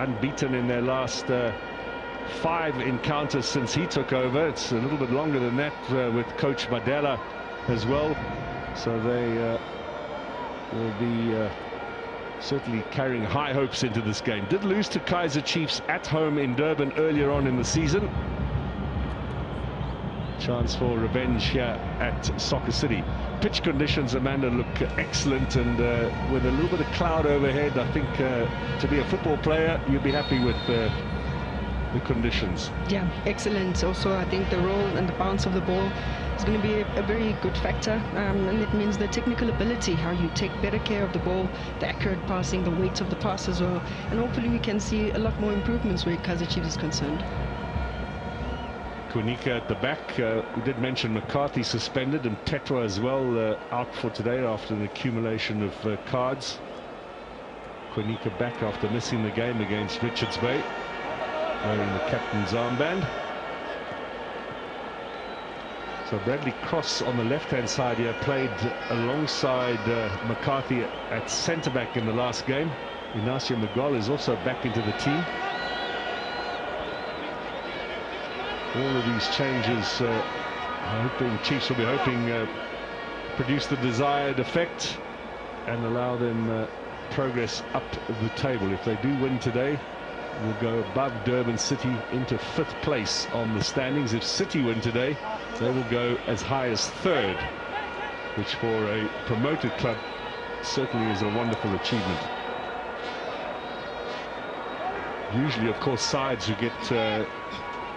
unbeaten in their last 5 encounters since he took over. It's a little bit longer than that with coach Madela as well. So they will be certainly carrying high hopes into this game. Did lose to Kaizer Chiefs at home in Durban earlier on in the season. Chance for revenge here at Soccer City. Pitch conditions, Amanda, look excellent, and with a little bit of cloud overhead, I think to be a football player, you'd be happy with the conditions. Yeah, excellent. Also, I think the roll and the bounce of the ball is going to be a very good factor, and it means the technical ability, how you take better care of the ball, the accurate passing, the weight of the pass as well, and hopefully we can see a lot more improvements where Kaizer Chiefs is concerned. Kunika at the back. We did mention McCarthy suspended and Tetra as well out for today after an accumulation of cards. Kunika back after missing the game against Richards Bay, wearing the captain's armband. So Bradley Cross on the left-hand side here played alongside McCarthy at centre-back in the last game. Inacio Miguel is also back into the team. All of these changes, hoping Chiefs will be hoping produce the desired effect and allow them progress up the table. If they do win today, we'll go above Durban City into 5th place on the standings. If City win today, they will go as high as 3rd, which for a promoted club certainly is a wonderful achievement. Usually, of course, sides who get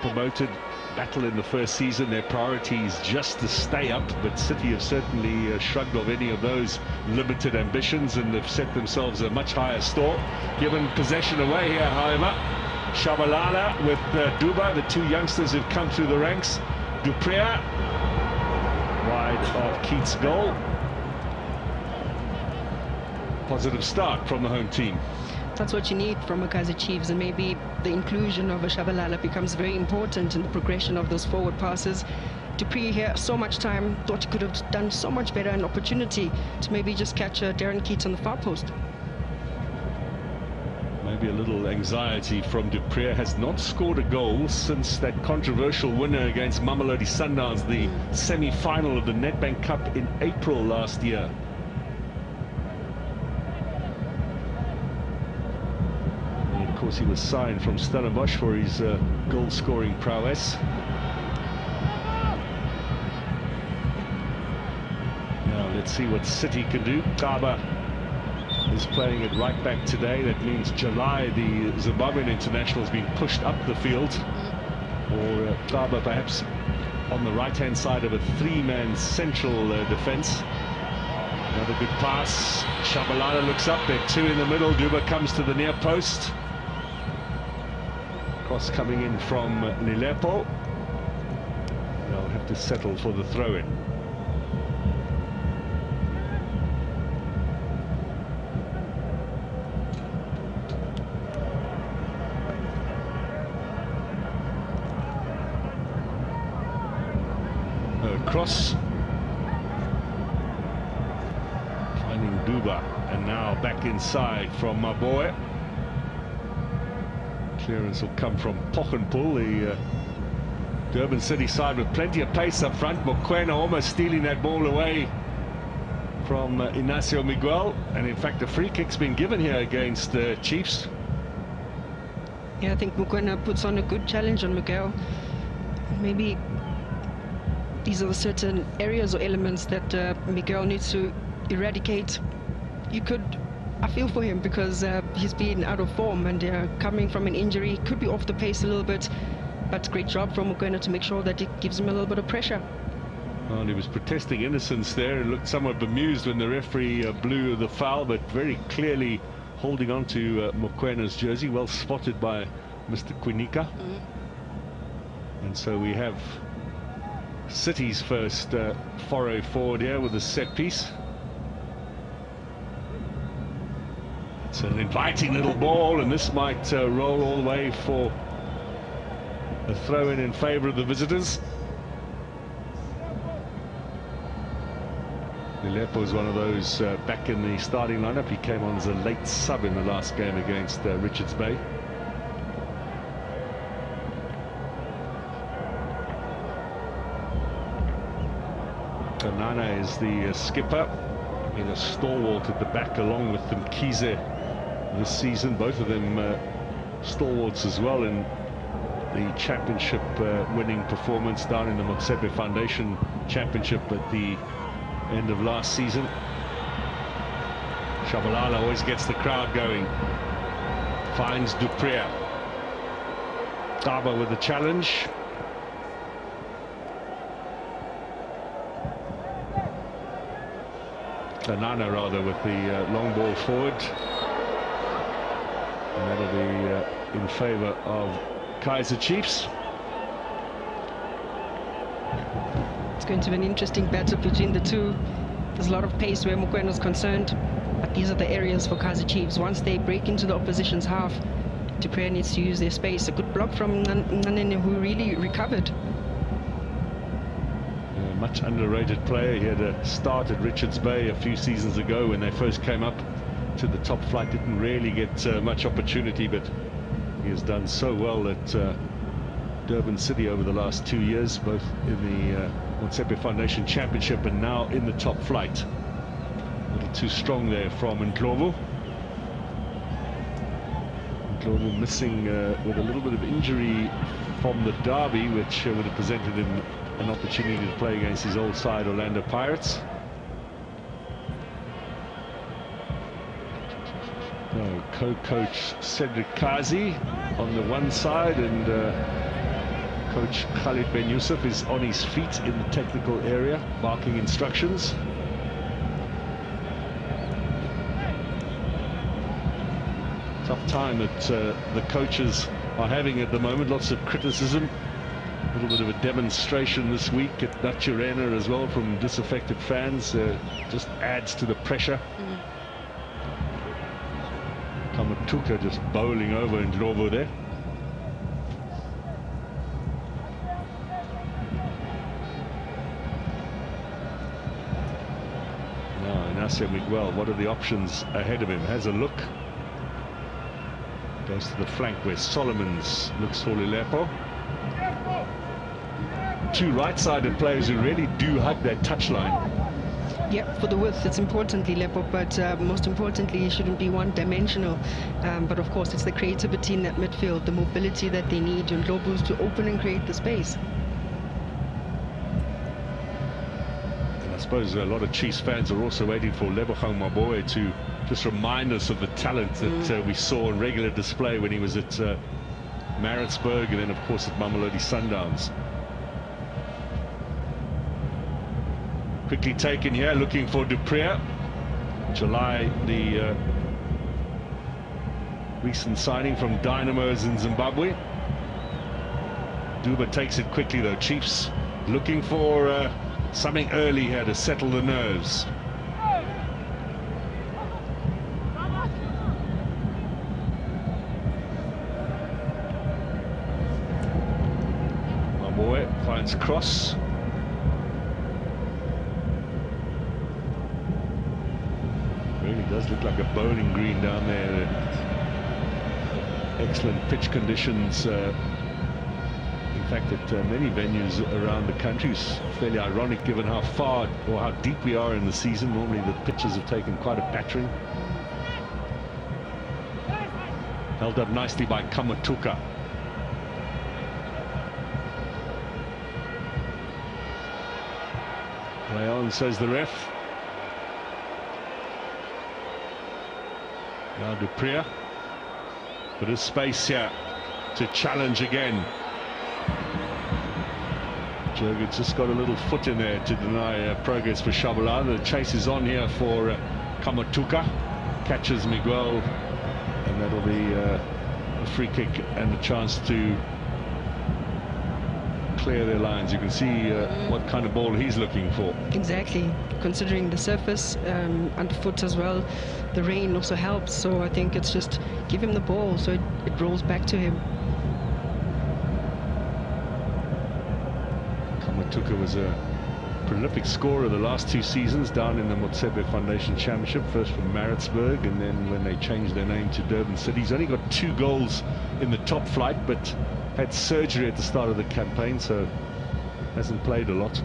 promoted battle in the first season. Their priority is just to stay up, but City have certainly shrugged off any of those limited ambitions and have set themselves a much higher store. Given possession away here, however, Shabalala with Duba, the 2 youngsters who've come through the ranks. Dupré wide of Keith's goal. Positive start from the home team. That's what you need from a Kaizer Chiefs, and maybe the inclusion of a Shabalala becomes very important in the progression of those forward passes. Dupree here, so much time, thought he could have done so much better, an opportunity to maybe just catch Darren Keats on the far post. Maybe a little anxiety from Dupré. Has not scored a goal since that controversial winner against Mamelodi Sundowns, the semi-final of the Nedbank Cup in April last year. Of course, he was signed from Stellenbosch for his goal-scoring prowess. Now let's see what City can do. Kaba is playing at right back today. That means July, the Zimbabwean international, has been pushed up the field. Or Kaba perhaps on the right-hand side of a 3-man central defence. Another good pass. Shabalala looks up there, 2 in the middle. Duba comes to the near post. Cross coming in from Nilepo. They'll have to settle for the throw-in. Cross. Finding Duba, and now back inside from Maboe. Clearance will come from Pochenpoel, the Durban City side with plenty of pace up front. Mokoena almost stealing that ball away from Inacio Miguel, and in fact a free kick's been given here against Chiefs. Yeah, I think Mokoena puts on a good challenge on Miguel. Maybe these are the certain areas or elements that Miguel needs to eradicate. I feel for him because he's been out of form and coming from an injury, could be off the pace a little bit, but great job from Mokoena to make sure that it gives him a little bit of pressure. Well, he was protesting innocence there and looked somewhat bemused when the referee blew the foul, but very clearly holding on to Mokwena's jersey. Well spotted by Mr. Kunika. And so we have City's first foray forward here with a set piece. It's an inviting little ball, and this might roll all the way for a throw-in in favour of the visitors. Nilepo is one of those back in the starting lineup. He came on as a late sub in the last game against Richards Bay. Kanana is the skipper. Been a stalwart at the back along with them Kaizer this season. Both of them stalwarts as well in the championship winning performance down in the Motsepe Foundation Championship at the end of last season. Shabalala always gets the crowd going. Finds Dupriya. Daba with the challenge. Kanana rather with the long ball forward. And that'll be in favour of Kaizer Chiefs. It's going to be an interesting battle between the two. There's a lot of pace where Mokoena is concerned, but these are the areas for Kaizer Chiefs. Once they break into the opposition's half, Dupriya needs to use their space. A good block from Nganene, who really recovered. Much underrated player. He had a start at Richards Bay a few seasons ago when they first came up to the top flight. Didn't really get much opportunity, but he has done so well at Durban City over the last 2 years, both in the Motsepe Foundation Championship and now in the top flight. A little too strong there from Ndlovu. Ndlovu missing with a little bit of injury from the derby, which would have presented him an opportunity to play against his old side, Orlando Pirates. Co-coach Cedric Kazi on the one side, and coach Khalid Ben Yusuf is on his feet in the technical area, barking instructions. Tough time that the coaches are having at the moment. Lots of criticism. A little bit of a demonstration this week at Naturena as well from disaffected fans. Just adds to the pressure. Kamatuka just bowling over Ndlovu there. Now Inacio Miguel, what are the options ahead of him? Has a look. Goes to the flank where Solomons looks for Lilepo. Two right-sided players who really do hug that touchline. Yeah, for the width, it's important, Lilepo, but most importantly, it shouldn't be one-dimensional. But of course, it's the creativity in that midfield, the mobility that they need, and Ndlovu's to open and create the space. And I suppose a lot of Chiefs fans are also waiting for Lebogang Maboe to just remind us of the talent that we saw on regular display when he was at Maritzburg and then, of course, at Mamelodi Sundowns. Quickly taken here, looking for Dupriya. July, the recent signing from Dynamos in Zimbabwe. Duba takes it quickly though. Chiefs looking for something early here to settle the nerves. Maboe finds cross. Really does look like a bowling green down there. Excellent pitch conditions. In fact, at many venues around the country. It's fairly ironic given how far or how deep we are in the season. Normally the pitches have taken quite a battering. Held up nicely by Kamatuka. Play on, says the ref. Now Dupriya, but a space here to challenge again. Jurgen's just got a little foot in there to deny progress for Shabalala. The chase is on here for Kamatuka. Catches Miguel, and that'll be a free kick and a chance to clear their lines. You can see what kind of ball he's looking for. Exactly, considering the surface underfoot as well. The rain also helps, so I think it's just give him the ball so it rolls back to him. Kamatuka was a prolific scorer the last 2 seasons down in the Motsepe Foundation Championship, first from Maritzburg and then when they changed their name to Durban City. He's only got 2 goals in the top flight, but had surgery at the start of the campaign, so hasn't played a lot.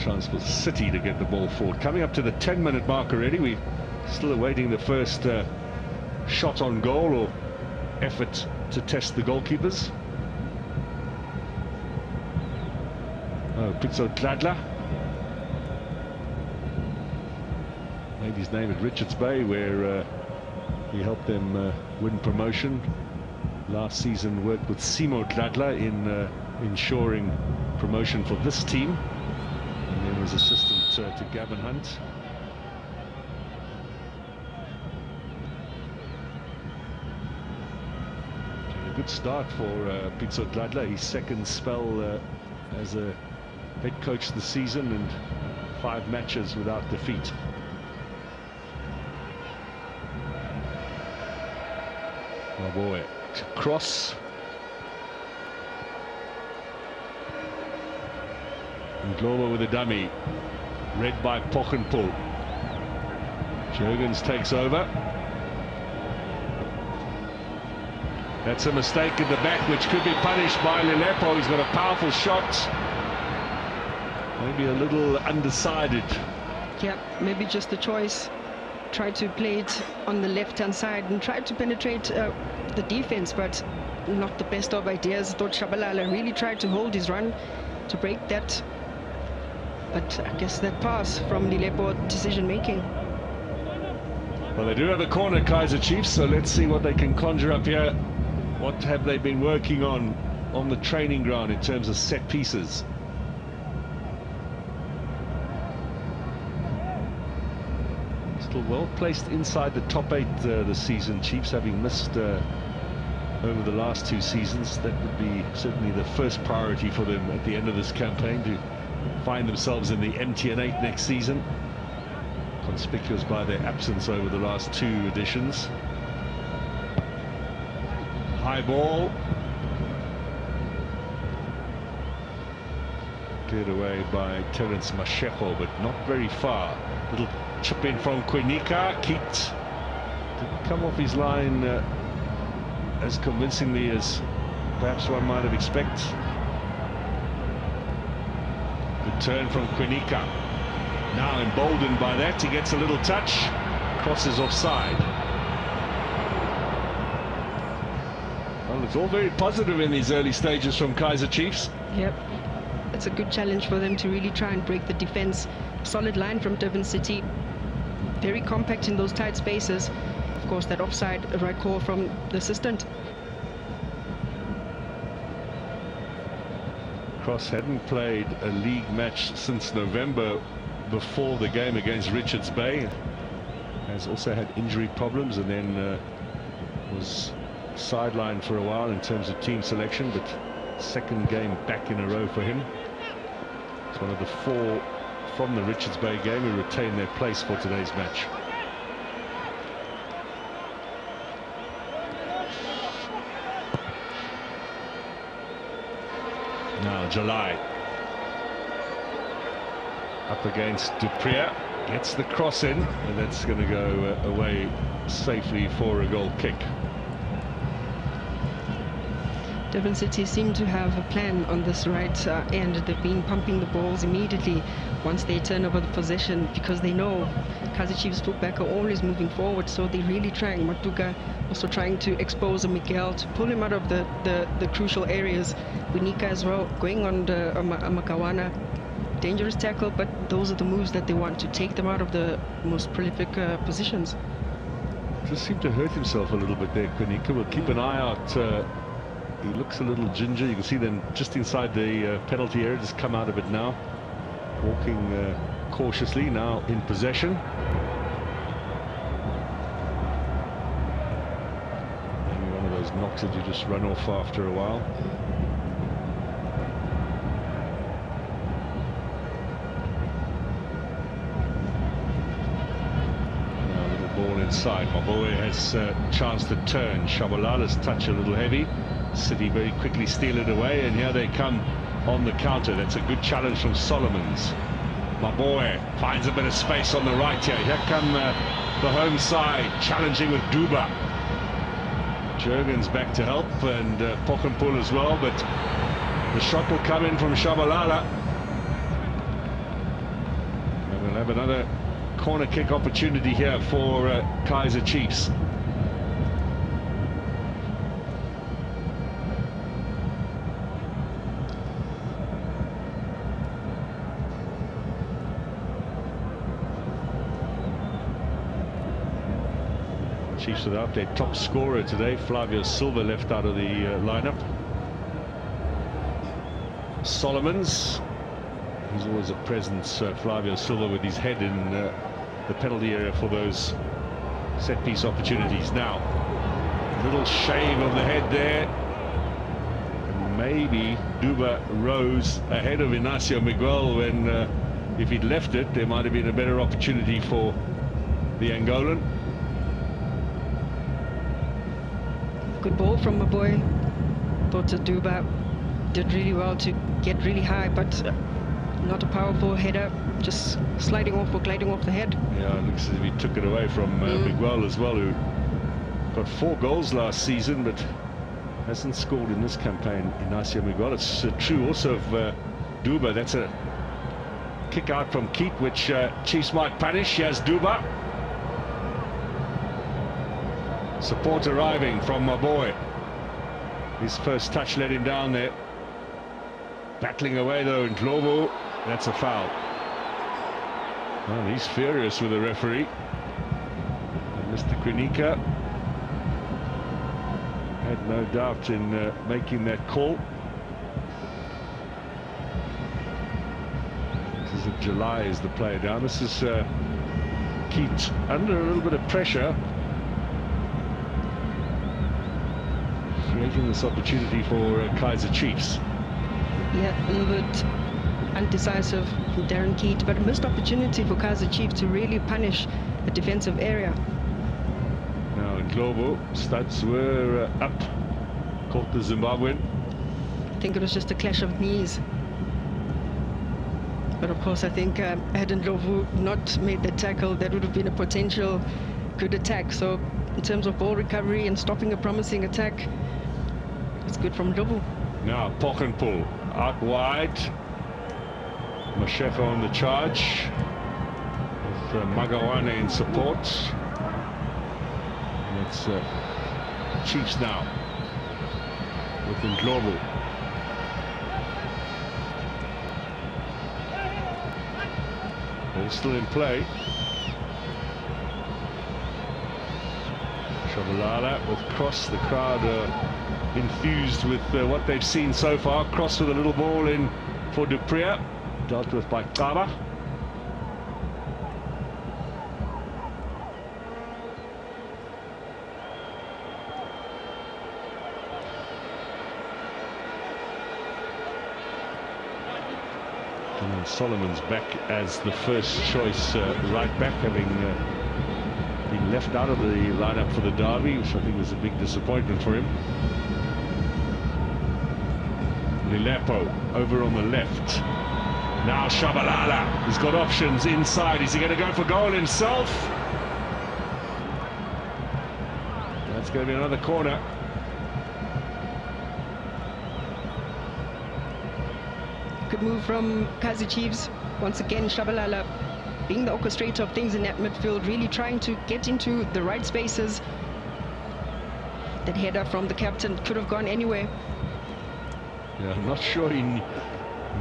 chance for City to get the ball forward. Coming up to the 10-minute mark already. We're still awaiting the first shot on goal or effort to test the goalkeepers. Oh, Pitso Gladla made his name at Richards Bay, where he helped them win promotion. Last season worked with Simo Gladla in ensuring promotion for this team, and then was assistant to Gavin Hunt. A good start for Pitso Gladla, his second spell as a head coach this season, and 5 matches without defeat. Oh boy, cross. And Glover with a dummy, read by Pochenpoel. Jurgens takes over. That's a mistake in the back, which could be punished by Lelepo. He's got a powerful shot. Maybe a little undecided. Yeah, maybe just a choice. Try to play it on the left-hand side and try to penetrate the defense, but not the best of ideas. Thought Shabalala really tried to hold his run to break that, but I guess that pass from Lelepo, decision-making. Well, they do have a corner, Kaizer Chiefs, so let's see what they can conjure up here. What have they been working on the training ground in terms of set pieces? Still well placed inside the top 8 this season, Chiefs having missed over the last 2 seasons. That would be certainly the first priority for them at the end of this campaign, to find themselves in the MTN 8 next season. Conspicuous by their absence over the last 2 editions. High ball. Cleared away by Terence Mashego, but not very far. Little chip in from Quinica. Keat didn't come off his line as convincingly as perhaps one might have expected. Good turn from Quinica. Now emboldened by that, he gets a little touch, crosses offside. Well, it's all very positive in these early stages from Kaizer Chiefs. Yep, it's a good challenge for them to really try and break the defense. Solid line from Durban City, very compact in those tight spaces. Of course, that offside, a right call from the assistant. Cross hadn't played a league match since November, before the game against Richards Bay. Has also had injury problems, and then was sidelined for a while in terms of team selection, but second game back in a row for him. It's one of the 4 from the Richards Bay game who retained their place for today's match. Now July up against Dupria, gets the cross in, and that's going to go away safely for a goal kick. Durban City seem to have a plan on this right end. They've been pumping the balls immediately once they turn over the possession, because they know Kaizer Chiefs fullback are always moving forward, so they're really trying. Matuka also trying to expose Miguel, to pull him out of the crucial areas. Winika as well, going on the Makawana. Dangerous tackle, but those are the moves that they want to take them out of the most prolific positions. Just seemed to hurt himself a little bit there, Quinica. We'll keep an eye out. He looks a little ginger. You can see them just inside the penalty area, just come out of it now. Walking cautiously, now in possession. Maybe one of those knocks that you just run off after a while. Now a little ball inside. Maboe has a chance to turn. Shabalala's touch a little heavy. City very quickly steal it away, and here they come on the counter. That's a good challenge from Solomons. Maboe finds a bit of space on the right here. Here come the home side, challenging with Duba. Jurgens back to help, and Pochenpoel as well, but the shot will come in from Shabalala. have another corner kick opportunity here for Kaizer Chiefs. Chiefs without their top scorer today. Flavio Silva left out of the lineup. Solomons, he's always a presence, Flavio Silva, with his head in the penalty area for those set piece opportunities. Now, a little shave of the head there, and maybe Duba rose ahead of Inacio Miguel when if he'd left it, there might have been a better opportunity for the Angolan. Good ball from my boy. Thought Duba did really well to get really high, but not a powerful header, just sliding off or gliding off the head. Yeah, it looks as if he took it away from Miguel as well, who got 4 goals last season, but hasn't scored in this campaign. Inacio Miguel. It's true also of Duba. That's a kick out from Keat, which Chiefs might punish. Here's Duba. Support arriving from my boy. His first touch let him down there. Battling away though in Globo. That's a foul. Well, he's furious with the referee. And Mr. Krinika had no doubt in making that call. This is July is the player down. This is Keat under a little bit of pressure, creating this opportunity for Kaizer Chiefs. Yeah, a little bit undecisive from Darren Keat, but a missed opportunity for Kaizer Chiefs to really punish the defensive area. Now in Globo, stats were up, caught the Zimbabwean. I think it was just a clash of knees. But of course, I think had Ndlovu not made the tackle, that would have been a potential good attack. So in terms of ball recovery and stopping a promising attack, it's good from Ndlovu. Now Pochenpoel out wide. Masheko on the charge with Magawane in support. And it's Chiefs now with Ndlovu. Ball still in play. Shabalala with cross. The crowd enthused with what they've seen so far. Cross with a little ball in for Dupree, dealt with by Kaba. And Solomon's back as the first choice right back, having been left out of the lineup for the derby, which I think was a big disappointment for him. Lilepo over on the left. Now Shabalala, he's got options inside. Is he going to go for goal himself? That's going to be another corner. Good move from Kaizer Chiefs. Once again, Shabalala being the orchestrator of things in that midfield, really trying to get into the right spaces. That header from the captain could have gone anywhere. Yeah, I'm not sure he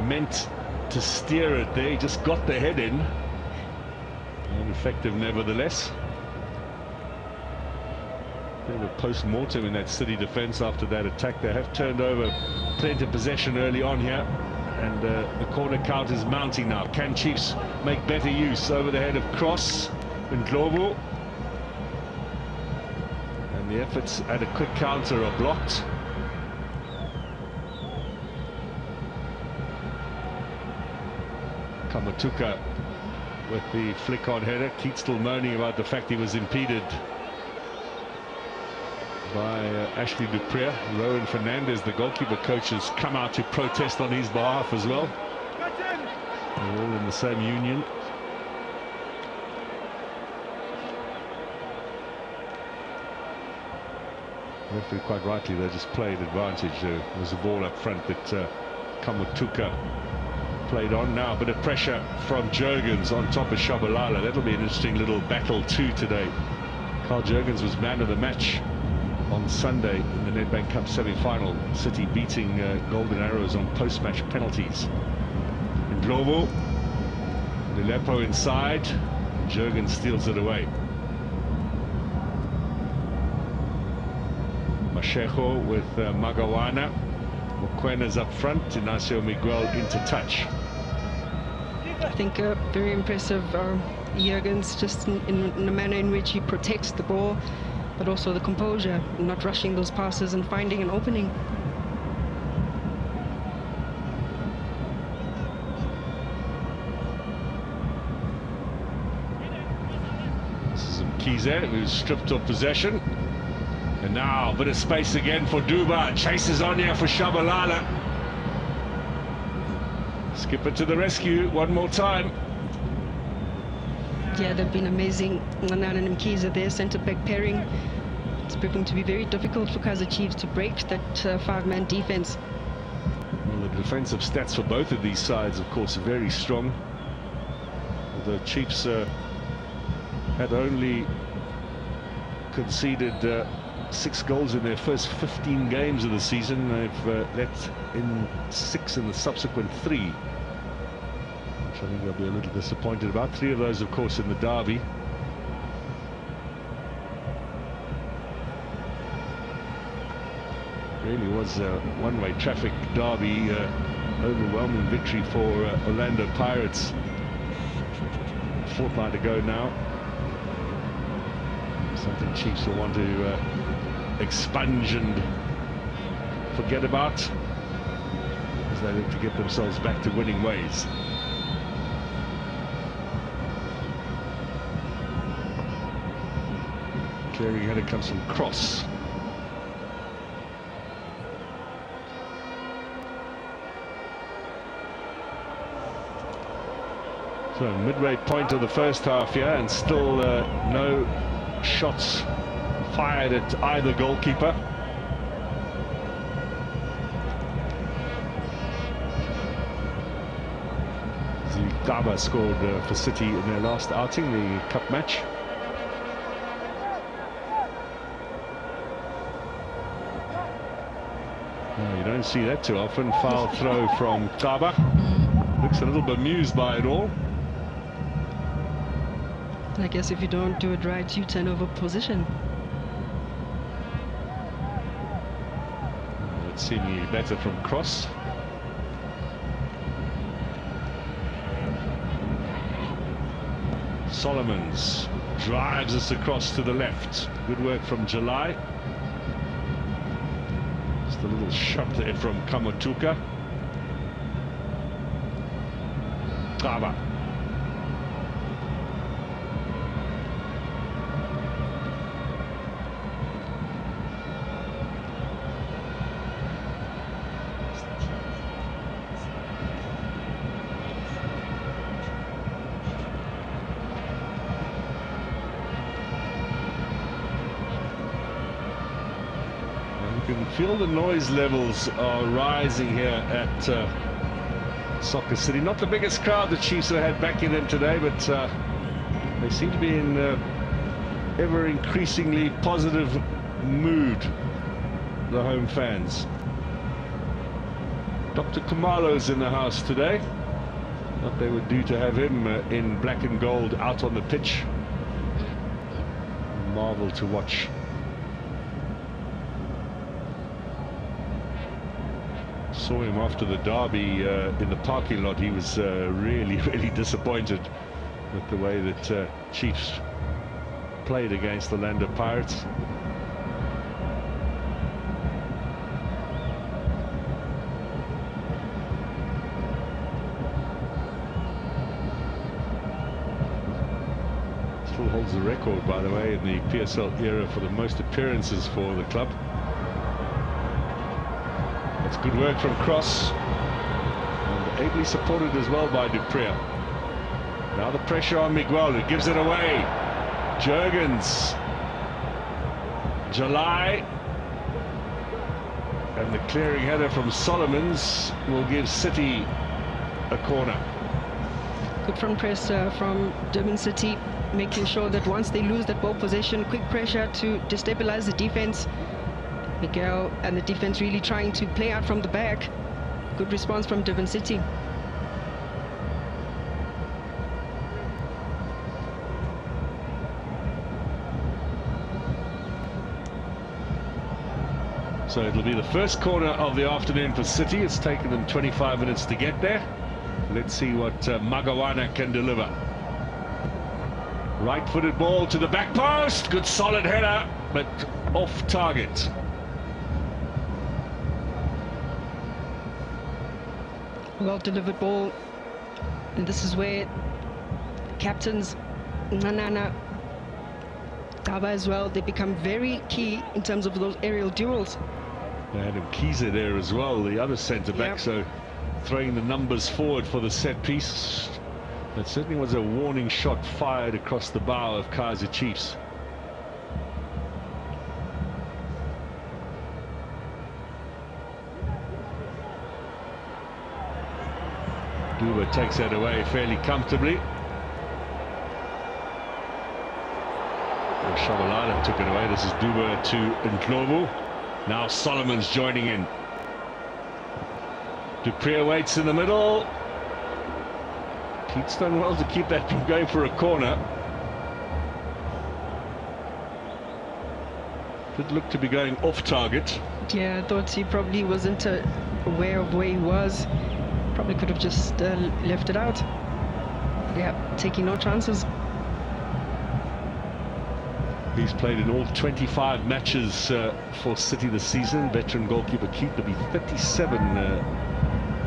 meant to steer it there. He just got the head in. And effective nevertheless. They were post-mortem in that City defence after that attack. They have turned over plenty of possession early on here. And the corner count is mounting now. Can Chiefs make better use over the head of Cross and Ndlovu? And the efforts at a quick counter are blocked. Kamatuka with the flick-on header. Keat still moaning about the fact he was impeded by Ashley Dupree. Rowan Fernandez, the goalkeeper coach, has come out to protest on his behalf as well. They're all in the same union. Referee quite rightly, they just played advantage. There was a ball up front that Kamatuka played on. Now a bit of pressure from Jurgens on top of Shabalala. That'll be an interesting little battle too today. Carl Jurgens was man of the match on Sunday in the Nedbank Cup semi-final. City beating Golden Arrows on post-match penalties. Ndlovu, Lilepo inside, Jurgens steals it away. Mashego with Magawana. Mokwena's up front, Inacio Miguel into touch. I think very impressive Jurgens, just in the manner in which he protects the ball, but also the composure, not rushing those passes and finding an opening. This is Kaizer, who's stripped of possession. And now a bit of space again for Durban. Chases on here for Shabalala. Skipper to the rescue one more time. Yeah, they've been amazing. Nanan and Kaizer, their centre-back pairing. It's proving to be very difficult for Kaizer Chiefs to break that five-man defence. Well, the defensive stats for both of these sides, of course, are very strong. The Chiefs had only conceded 6 goals in their first 15 games of the season. They've let in 6 in the subsequent 3, which I think they'll be a little disappointed about. 3 of those, of course, in the derby. Really was a one-way traffic derby. Overwhelming victory for Orlando Pirates a fortnight ago now. Something Chiefs will want to expunge and forget about as they look to get themselves back to winning ways. Clearing header comes from Cross. So midway point of the first half here, and still no shots fired at either goalkeeper. Zikaba scored for City in their last outing, the cup match. No, you don't see that too often. Foul throw from Kaba. Looks a little bemused by it all. I guess if you don't do it right, you turn over position. It's seemingly better from Cross. Solomons drives us across to the left. Good work from July. Just a little shot there from Kamotuka. Kaba. You can feel the noise levels are rising here at Soccer City. Not the biggest crowd the Chiefs have had backing them today, but they seem to be in ever increasingly positive mood, the home fans. Dr. Kumalo's in the house today. What they would do to have him in black and gold out on the pitch. A marvel to watch. Saw him after the derby in the parking lot. He was really disappointed with the way that Chiefs played against the Orlando Pirates. Still holds the record, by the way, in the PSL era for the most appearances for the club. It's good work from Cross, and ably supported as well by Dupree. Now the pressure on Miguel, who gives it away. Jurgens, July, and the clearing header from Solomons will give City a corner. Good front press from Durban City, making sure that once they lose that ball possession, quick pressure to destabilize the defense. Miguel and the defense really trying to play out from the back. Good response from Durban City. So it'll be the first corner of the afternoon for City. It's taken them 25 minutes to get there. Let's see what Magawana can deliver. Right-footed ball to the back post. Good solid header, but off target. Well delivered ball. And this is where captains Nanana, Daba as well, they become very key in terms of those aerial duels. And Kaizer there as well, the other centre-back, so throwing the numbers forward for the set piece. That certainly was a warning shot fired across the bow of Kaizer Chiefs. Durban takes that away fairly comfortably. And Shabalala took it away. This is Durban to Ndlovu. Now Solomon's joining in. Dupree waits in the middle. Pete's done well to keep that from going for a corner. Did look to be going off target. Yeah, I thought he probably wasn't aware of where he was. Probably could have just left it out. Yeah, taking no chances. He's played in all 25 matches for City this season. Veteran goalkeeper Keith to be 37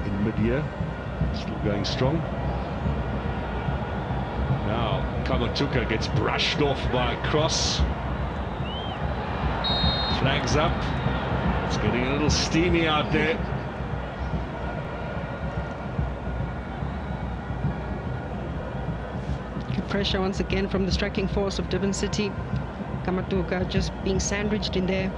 in mid-year. Still going strong. Now Kamatuka gets brushed off by a cross. Flags up. It's getting a little steamy out there. Good pressure once again from the striking force of Durban City. Kamatuka just being sandwiched in there.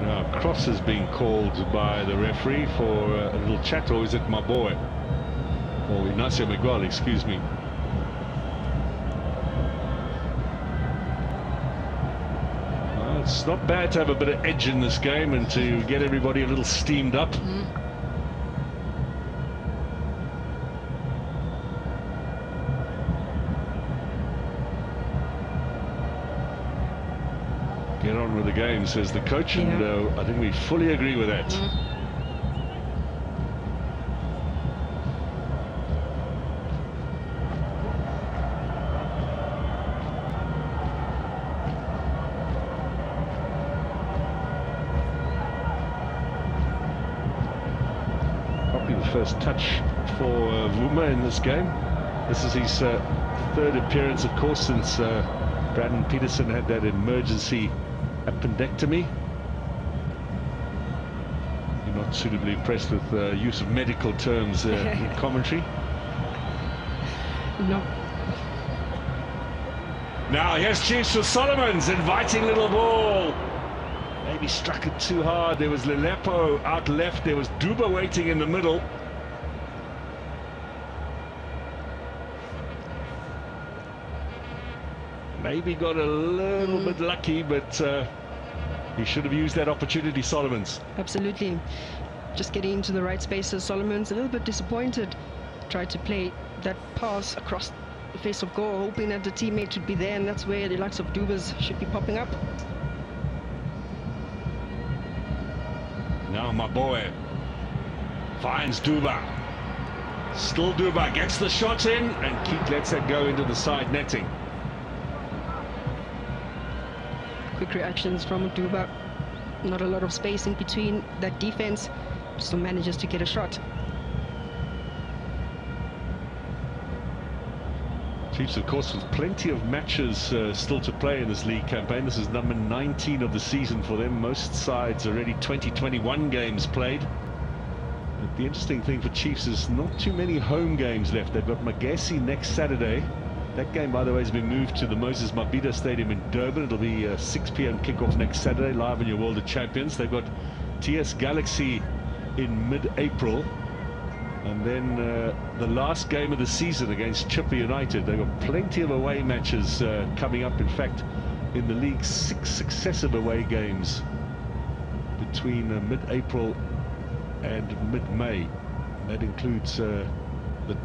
Now cross is being called by the referee for a little chat, or is it my boy? Or Ignacio Miguel, excuse me. It's not bad to have a bit of edge in this game and to get everybody a little steamed up. Get on with the game, says the coach, and I think we fully agree with that. First touch for Vuma in this game. This is his third appearance, of course, since Brandon Peterson had that emergency appendectomy. You're not suitably impressed with the use of medical terms in commentary? No. Now here's Chiefs with Solomons, inviting little ball. Maybe struck it too hard. There was Lelepo out left. There was Duba waiting in the middle. Maybe got a little bit lucky, but he should have used that opportunity, Solomons. Absolutely. Just getting into the right spaces. Solomon's a little bit disappointed. Tried to play that pass across the face of goal, hoping that the teammate would be there, and that's where the likes of Dubas should be popping up. Now my boy finds Duba. Still Duba gets the shot in, and Keith lets that go into the side netting. Quick reactions from Duba. Not a lot of space in between that defense. Still manages to get a shot. Chiefs, of course, with plenty of matches still to play in this league campaign. This is number 19 of the season for them. Most sides already 20-21 games played. But the interesting thing for Chiefs is not too many home games left. They've got Magesi next Saturday. That game, by the way, has been moved to the Moses Mabhida Stadium in Durban. It'll be a 6 p.m. kickoff next Saturday, live on your World of Champions. They've got TS Galaxy in mid-April. And then the last game of the season against Chippa United. They've got plenty of away matches coming up. In fact, in the league, 6 successive away games between mid-April and mid-May. That includes the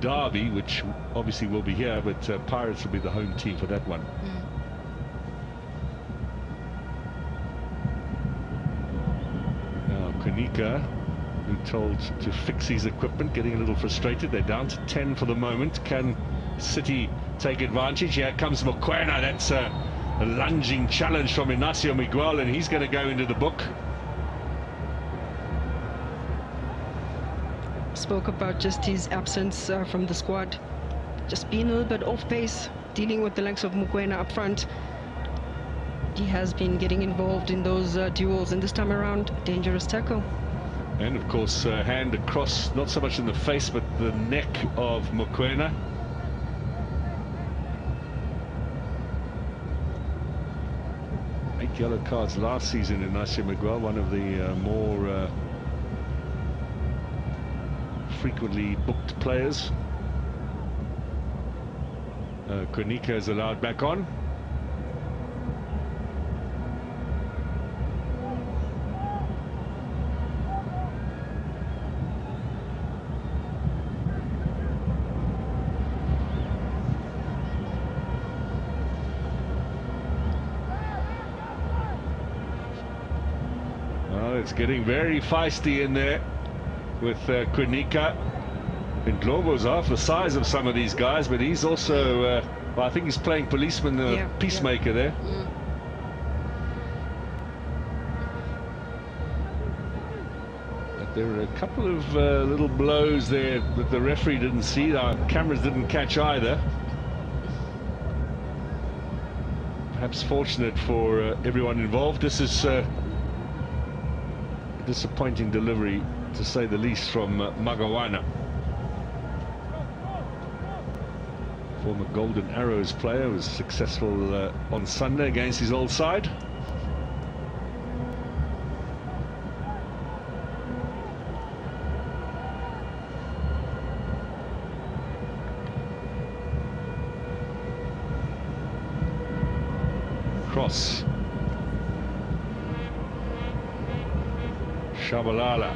derby, which obviously will be here, but Pirates will be the home team for that one. Now, Konika, who told to fix his equipment, getting a little frustrated. They're down to 10 for the moment. Can City take advantage? Here comes Mokoena. That's a lunging challenge from Inacio Miguel, and he's going to go into the book. Spoke about just his absence from the squad, just being a little bit off pace, dealing with the likes of Mokoena up front. He has been getting involved in those duels, and this time around, dangerous tackle. And of course, hand across, not so much in the face, but the neck of Mokoena. Eight yellow cards last season in Inacio Miguel, one of the more frequently booked players. Konika is allowed back on. It's getting very feisty in there with Konika. And Globo's half the size of some of these guys, but he's also, well, I think he's playing policeman, peacemaker there. But there were a couple of little blows there that the referee didn't see. Our cameras didn't catch either. Perhaps fortunate for everyone involved. This is disappointing delivery, to say the least, from Magawana. Former Golden Arrows player, was successful on Sunday against his old side. Cross. Shabalala.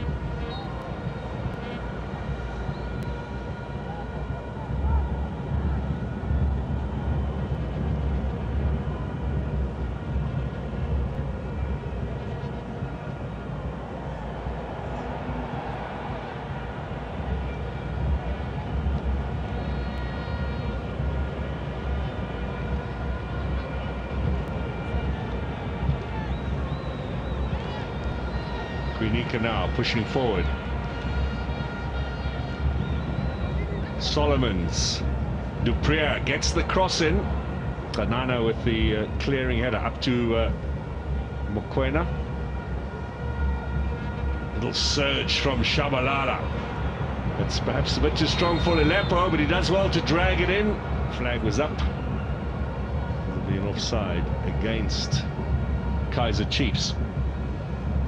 Konika now pushing forward. Solomons. Duprier gets the cross in. Kanana with the clearing header up to Mokoena. Little surge from Shabalala. It's perhaps a bit too strong for Lelepo, but he does well to drag it in. Flag was up. It'll be an offside against Kaizer Chiefs.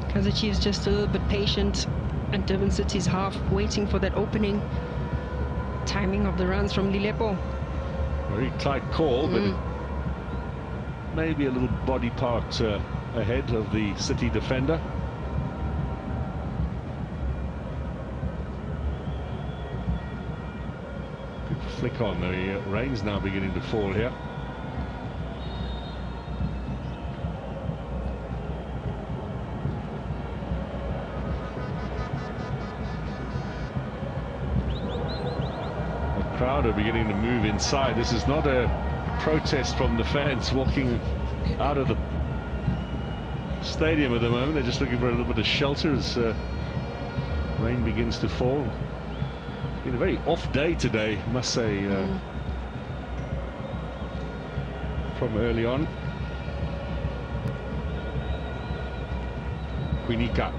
Kaizer Chiefs just a little bit patient, and Durban City's half waiting for that opening. Timing of the runs from Lelepo. Very tight call, but maybe a little body part ahead of the City defender. Good flick on. The rain's now beginning to fall here. Crowd are beginning to move inside. This is not a protest from the fans walking out of the stadium at the moment. They're just looking for a little bit of shelter as rain begins to fall. It's been a very off day today, I must say, from early on. Konika.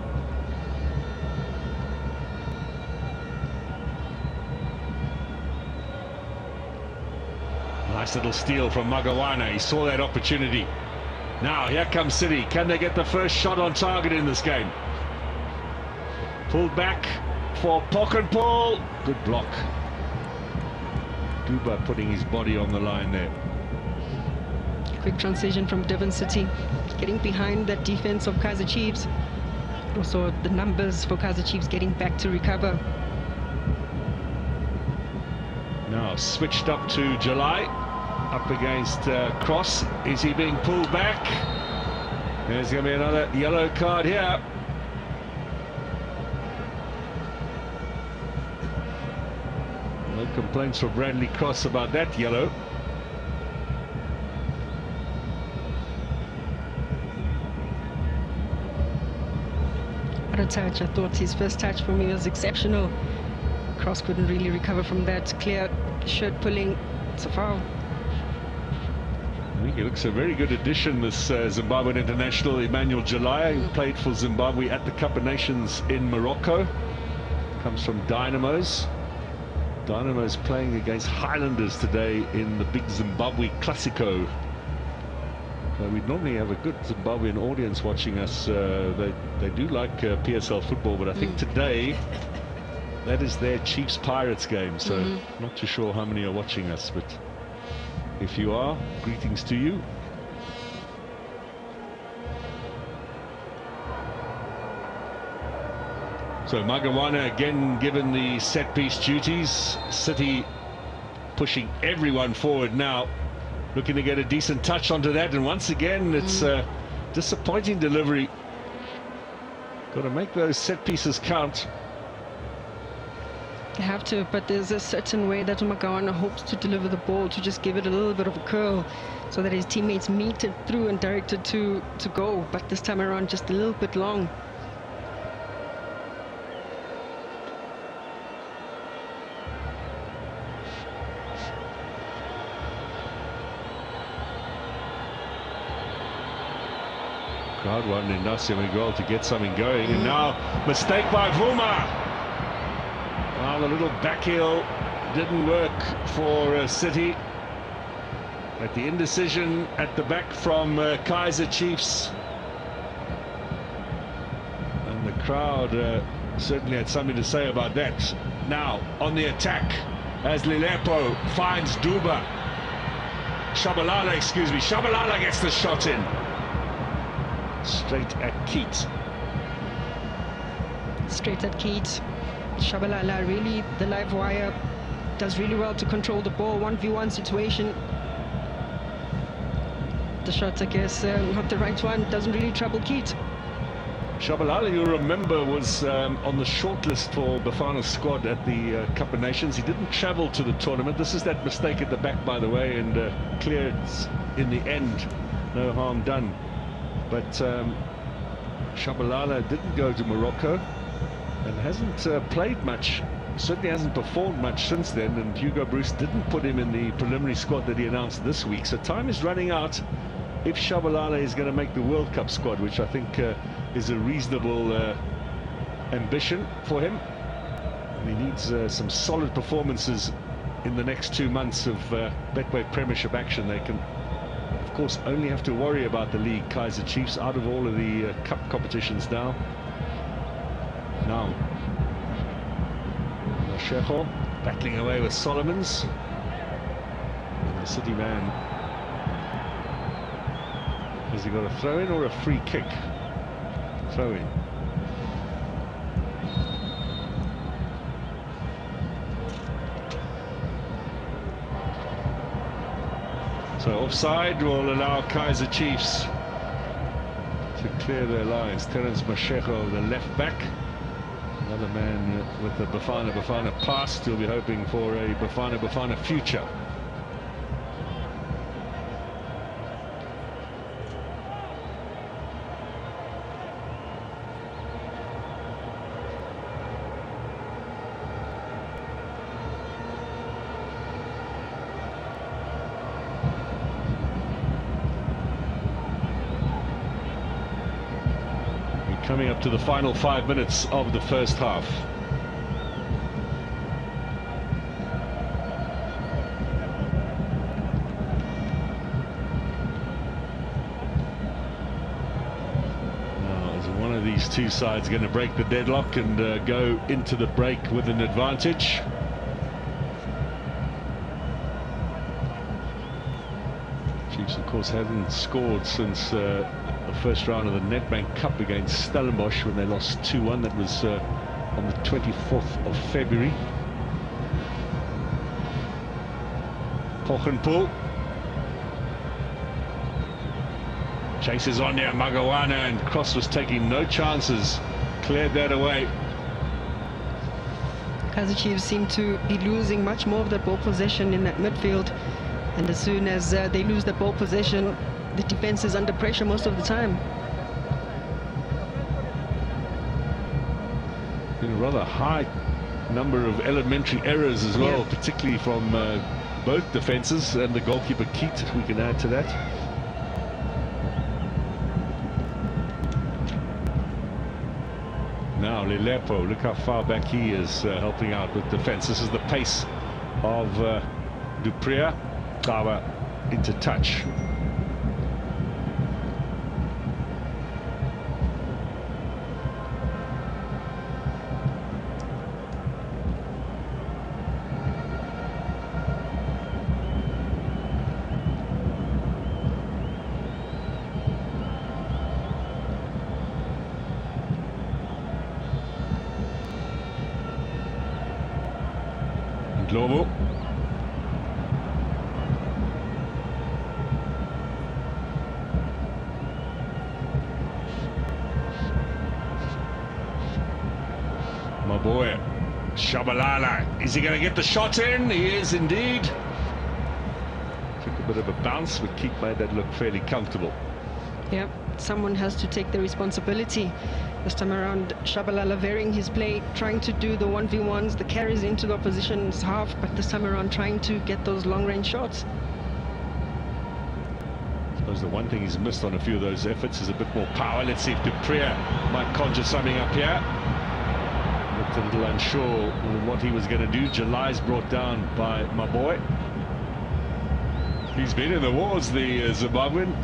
Nice little steal from Magawana. He saw that opportunity. Now here comes City. Can they get the first shot on target in this game? Pulled back for Pokenpol. Good block. Duba putting his body on the line there. Quick transition from Durban City, getting behind that defense of Kaizer Chiefs. Also the numbers for Kaizer Chiefs getting back to recover. Now switched up to July, up against Cross. Is he being pulled back? There's going to be another yellow card here. No complaints from Bradley Cross about that yellow. What a touch. I thought his first touch for me was exceptional. Cross couldn't really recover from that. Clear shirt pulling. It's a foul. I think he looks a very good addition, this Zimbabwean international, Emmanuel Jalaya, who played for Zimbabwe at the Cup of Nations in Morocco. Comes from Dynamos. Dynamos playing against Highlanders today in the big Zimbabwe Classico. We normally have a good Zimbabwean audience watching us. They do like PSL football, but I think today that is their Chiefs Pirates game, so not too sure how many are watching us, but if you are, greetings to you. So Magawana again given the set-piece duties. City pushing everyone forward now, looking to get a decent touch onto that, and once again it's a disappointing delivery. Got to make those set pieces count. You have to, but there's a certain way that Magawana hopes to deliver the ball, to just give it a little bit of a curl so that his teammates meet it through and direct it to go, but this time around just a little bit long. Crowd wanted Inacio Miguel to get something going, and now mistake by Vuma. Well, the little back heel didn't work for City. At the indecision at the back from Kaizer Chiefs, and the crowd certainly had something to say about that. Now on the attack as Lilepo finds Duba. Shabalala, excuse me, Shabalala gets the shot in. Straight at Keat. Straight at Keat. Shabalala, really, the live wire, does really well to control the ball. 1v1 situation. The shot, I guess, not the right one. Doesn't really trouble Keat. Shabalala, you'll remember, was on the shortlist for Bafana's squad at the Cup of Nations. He didn't travel to the tournament. This is that mistake at the back, by the way, and cleared in the end. No harm done. But Shabalala didn't go to Morocco and hasn't played much, certainly hasn't performed much since then, and Hugo Bruce didn't put him in the preliminary squad that he announced this week. So time is running out if Shabalala is going to make the World Cup squad, which I think is a reasonable ambition for him. And he needs some solid performances in the next 2 months of Betway Premiership action. They can, of course, only have to worry about the league. Kaizer Chiefs out of all of the cup competitions now. Now, Mashego battling away with Solomons. And the City man, has he got a throw in or a free kick? Throw in. So offside will allow Kaizer Chiefs to clear their lines. Terence Mashego, the left back. Another man with the Bafana past. Still be hoping for a Bafana future. Coming up to the final 5 minutes of the first half. these two sides going to break the deadlock and go into the break with an advantage. Chiefs, of course, haven't scored since the first round of the Nedbank Cup against Stellenbosch when they lost 2-1. That was on the 24th of February. Pochenpoel chases on there, Magawana, and Cross was taking no chances, cleared that away. Kaizer Chiefs seem to be losing much more of that ball possession in that midfield, and as soon as they lose the ball possession, the defense is under pressure most of the time. Been a rather high number of elementary errors as well, particularly from both defenses, and the goalkeeper Keat, we can add to that. Now Lilepo, look how far back he is, helping out with defense. This is the pace of Dupria. Kawa into touch. Globo. My boy, Shabalala. Is he going to get the shot in? He is indeed. Took a bit of a bounce, but Keith made that look fairly comfortable. Yeah, someone has to take the responsibility. This time around, Shabalala varying his play, trying to do the 1v1s, the carries into the opposition's half, but this time around trying to get those long-range shots. I suppose the one thing he's missed on a few of those efforts is a bit more power. Let's see if Dupria might conjure something up here. Looked a little unsure with what he was going to do. July's brought down by my boy. He's been in the wars, the Zimbabwean.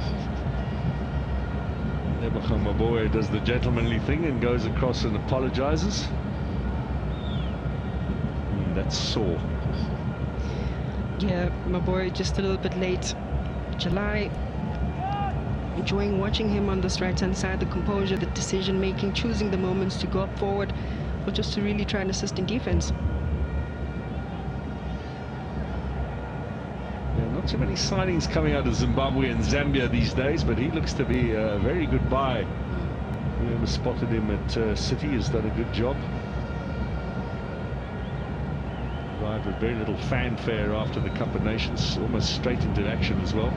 My boy does the gentlemanly thing and goes across and apologizes. That's sore. Yeah, my boy just a little bit late. July, enjoying watching him on this right-hand side, the composure, the decision-making, choosing the moments to go up forward, or just to really try and assist in defense. Not too many signings coming out of Zimbabwe and Zambia these days, but he looks to be a very good buy. Whoever spotted him at City has done a good job. Arrived with very little fanfare after the Cup of Nations, almost straight into action as well.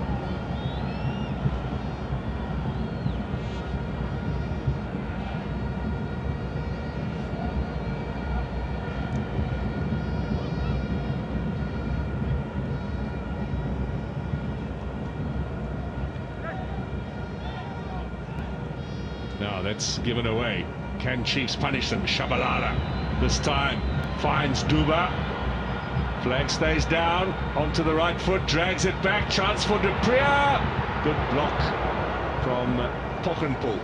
Now that's given away. Can Chiefs punish them? Shabalala this time finds Duba. Flag stays down, onto the right foot, drags it back, chance for Dupria. Good block from Pochenpoel.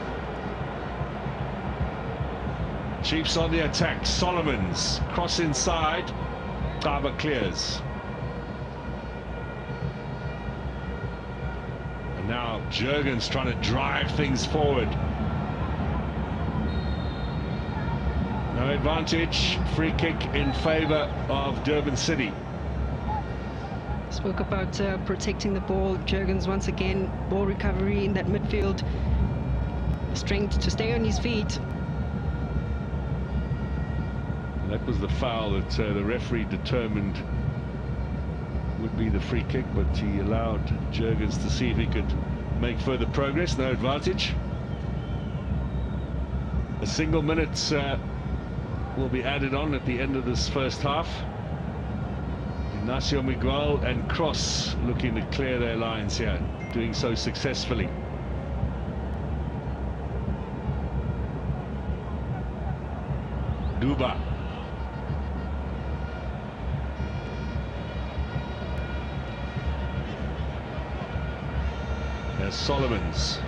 Chiefs on the attack. Solomons cross inside. Kaizer clears. And now Jurgens trying to drive things forward. No advantage. Free kick in favour of Durban City. Spoke about protecting the ball. Jurgens once again, ball recovery in that midfield. Strength to stay on his feet. That was the foul that the referee determined would be the free kick, but he allowed Jurgens to see if he could make further progress. No advantage. A single minute will be added on at the end of this first half. Ignacio Miguel and Cross looking to clear their lines here, doing so successfully. Duba. There's Solomons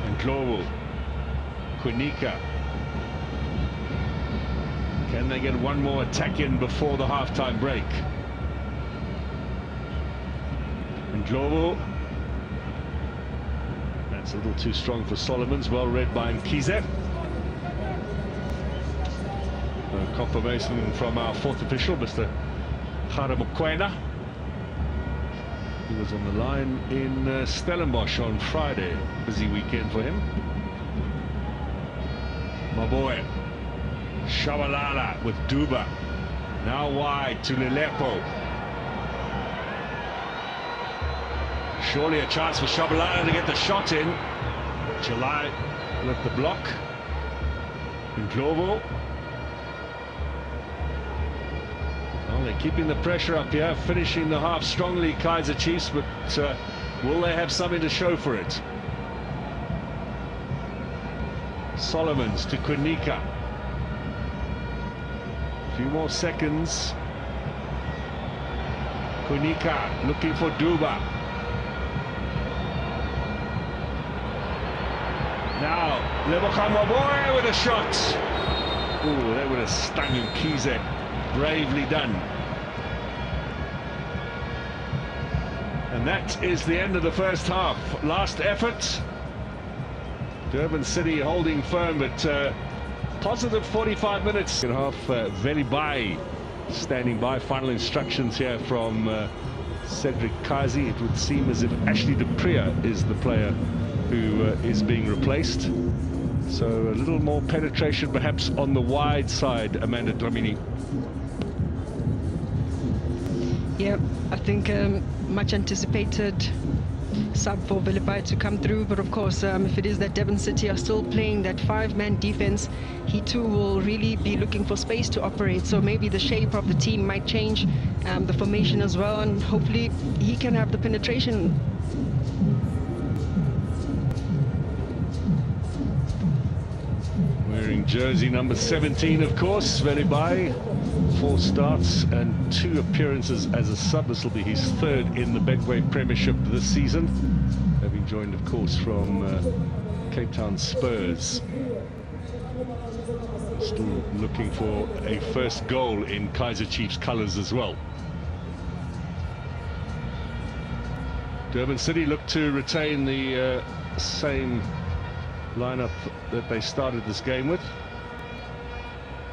and Global. Quinica. Can they get one more attack in before the halftime break? And Globo. That's a little too strong for Solomons. Well read by Kaizer. Confirmation from our fourth official, Mr. Mokoena. He was on the line in Stellenbosch on Friday. Busy weekend for him. My boy Shabalala with Duba. Now wide to Lelepo. Surely a chance for Shabalala to get the shot in. July with the block. And Globo. Well, they're keeping the pressure up here, finishing the half strongly, Kaizer Chiefs, but will they have something to show for it? Solomons to Quinica. A few more seconds. Quinica looking for Duba. Now, Lebokamwaboy with a shot. Ooh, that would have stung him. Kaizer, bravely done. And that is the end of the first half. Last effort. Durban City holding firm, but positive 45 minutes. In half, Velibai standing by. Final instructions here from Cedric Kaizer. It would seem as if Ashley de Priya is the player who is being replaced. So a little more penetration perhaps on the wide side, Amanda Dlamini. Yeah, I think much anticipated sub for Velibai to come through, but of course if it is that Durban City are still playing that five-man defense, he too will really be looking for space to operate, so maybe the shape of the team might change, the formation as well, and hopefully he can have the penetration. Wearing jersey number 17, of course, Velibai. 4 starts and 2 appearances as a sub. This will be his third in the Betway Premiership this season, having joined, of course, from Cape Town Spurs. Still looking for a first goal in Kaizer Chiefs colours as well. Durban City look to retain the same lineup that they started this game with.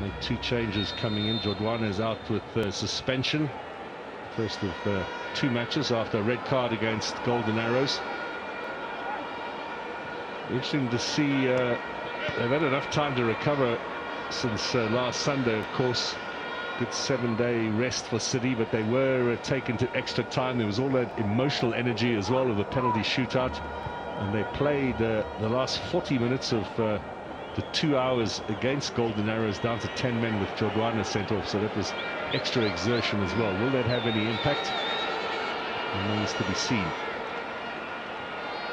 Made 2 changes coming in. Jordwana is out with suspension. First of 2 matches after a red card against Golden Arrows. Interesting to see they've had enough time to recover since last Sunday, of course. Good 7-day rest for City, but they were taken to extra time. There was all that emotional energy as well of the penalty shootout, and they played the last 40 minutes of the 2 hours against Golden Arrows down to 10 men with Jordwana sent off, so that was extra exertion as well. Will that have any impact? Remains to be seen.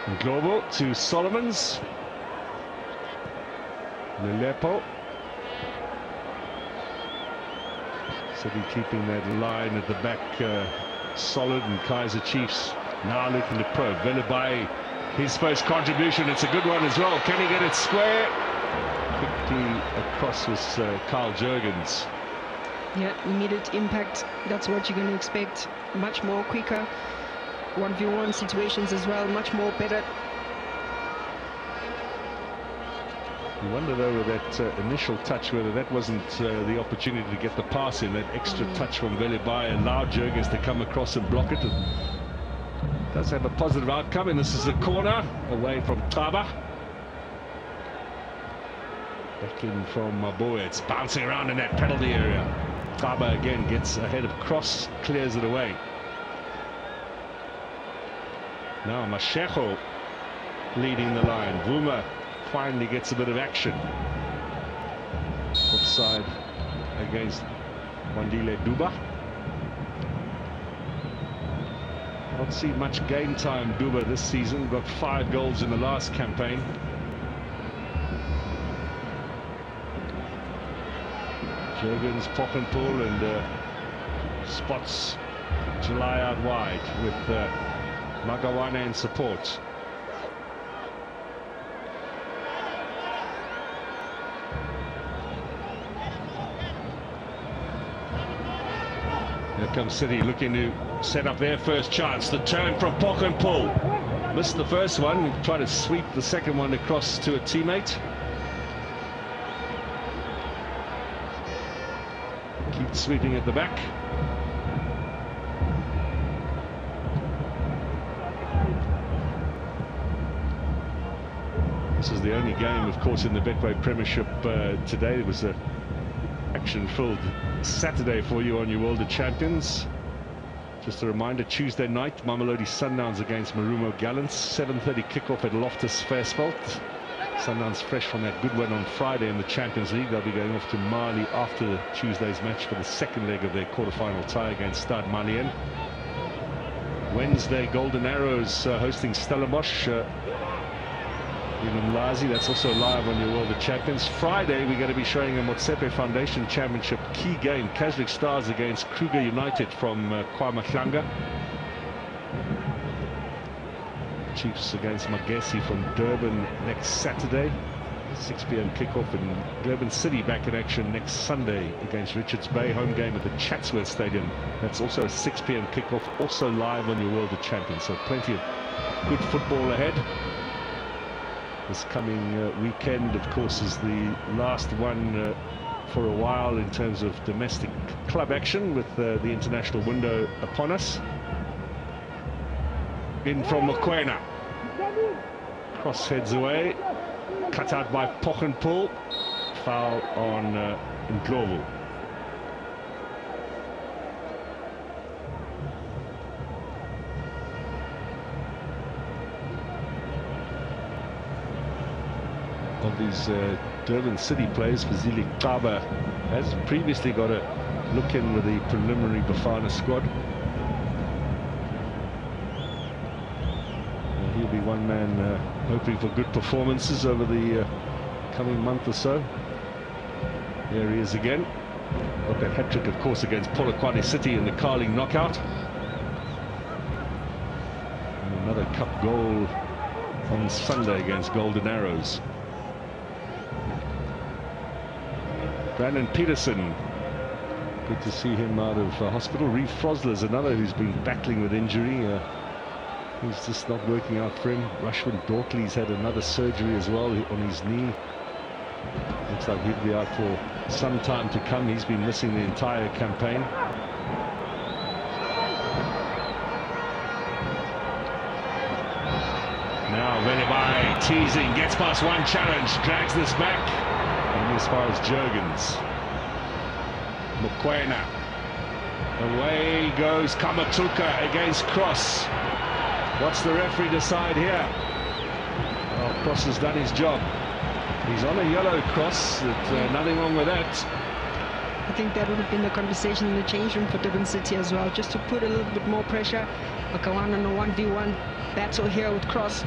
And Globo to Solomons. Lelepo. City keeping that line at the back solid, and Kaizer Chiefs now looking to probe. Velibai, his first contribution, it's a good one as well. Can he get it square? Quickly across was Carl Jurgens. Yeah, immediate impact, that's what you're going to expect. Much more quicker 1v1 situations as well, much more better. You wonder though with that initial touch whether that wasn't the opportunity to get the pass in. That extra touch from Velibai allowed Jurgens to come across and block it. It does have a positive outcome, and this is a corner away from Taba. Back in from Maboe. It's bouncing around in that penalty area. Taba again gets ahead of cross, clears it away. Now Mashego leading the line. Vuma finally gets a bit of action. Offside against Wandile Duba. Not seen much game time Duba this season. Got 5 goals in the last campaign. Jurgens, Poppenpool, and spots July out wide with Magawane in support. Here comes City looking to set up their first chance. The turn from Poch and Pull. Missed the first one, tried to sweep the second one across to a teammate. Keeps sweeping at the back. This is the only game, of course, in the Betway Premiership today. It was an action-filled Saturday for you on your World of Champions. Just a reminder, Tuesday night, Mamelodi Sundowns against Marumo Gallants. 7:30 kickoff at Loftus Versfeld. Sundowns fresh from that good win on Friday in the Champions League. They'll be going off to Mali after Tuesday's match for the second leg of their quarter-final tie against Stade Malien. Wednesday, Golden Arrows hosting Stellenbosch in Umlazi. That's also live on your World of Champions. Friday, we're going to be showing a Motsepe Foundation Championship key game. Kaizer Stars against Kruger United from KwaMahlanga. Chiefs against Magesi from Durban next Saturday. 6 p.m. kickoff in Durban City, back in action next Sunday against Richards Bay. Home game at the Chatsworth Stadium. That's also a 6 p.m. kickoff, also live on your World of Champions. So plenty of good football ahead. This coming weekend, of course, is the last one for a while in terms of domestic club action, with the international window upon us. In from Mokoena. Cross heads away. Cut out by Poch and Pull. Foul on Ndlovu. Of these Durban City players, Fazili Kaba has previously got a look in with the preliminary Bafana squad. He'll be one man hoping for good performances over the coming month or so. There he is again. Got that hat-trick, of course, against Polokwane City in the Carling knockout. And another cup goal on Sunday against Golden Arrows. Brandon Peterson, good to see him out of hospital. Reeve Frosler's another who's been battling with injury. He's just not working out for him. Rushman Dortley's had another surgery as well on his knee. Looks like he'll be out for some time to come. He's been missing the entire campaign. Now Venibai teasing, gets past one challenge, drags this back. And as far as Jurgens. Mokoena. Away goes Kamatuka against Cross. What's the referee decide here? Well, Cross has done his job. He's on a yellow, Cross. Nothing wrong with that. I think that would have been the conversation in the change room for Durban City as well, just to put a little bit more pressure. Okawan on a 1v1 battle here with Cross.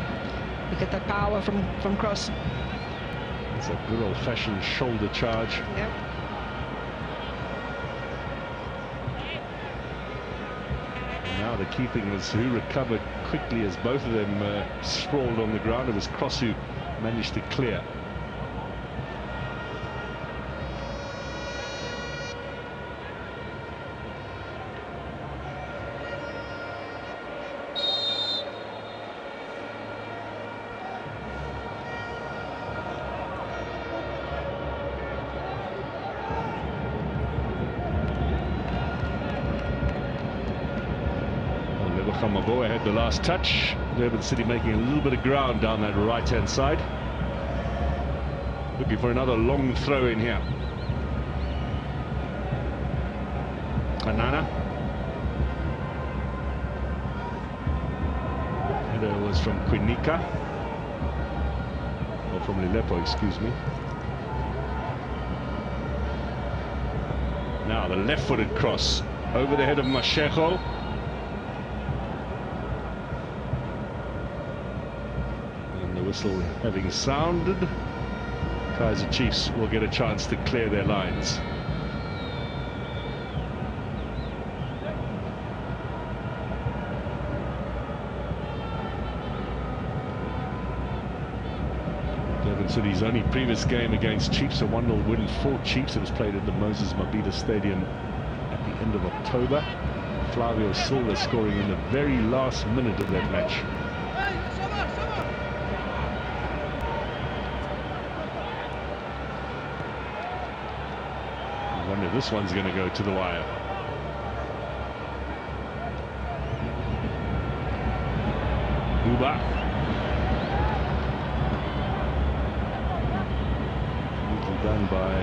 Look at that power from Cross. It's a good old-fashioned shoulder charge. Yep. Now the key thing was who recovered quickly as both of them sprawled on the ground. It was Cross who managed to clear. Maboa had the last touch. Durban City making a little bit of ground down that right-hand side. Looking for another long throw in here. Anana. Header was from Quinica. Or from Lilepo, excuse me. Now the left-footed cross over the head of Mashego. Whistle having sounded, Kaizer Chiefs will get a chance to clear their lines. Durban City's only previous game against Chiefs, a 1-0 win for Chiefs. It was played at the Moses Mabhida Stadium at the end of October. Flavio Silva scoring in the very last minute of that match. I wonder if this one's going to go to the wire. Duba. Done by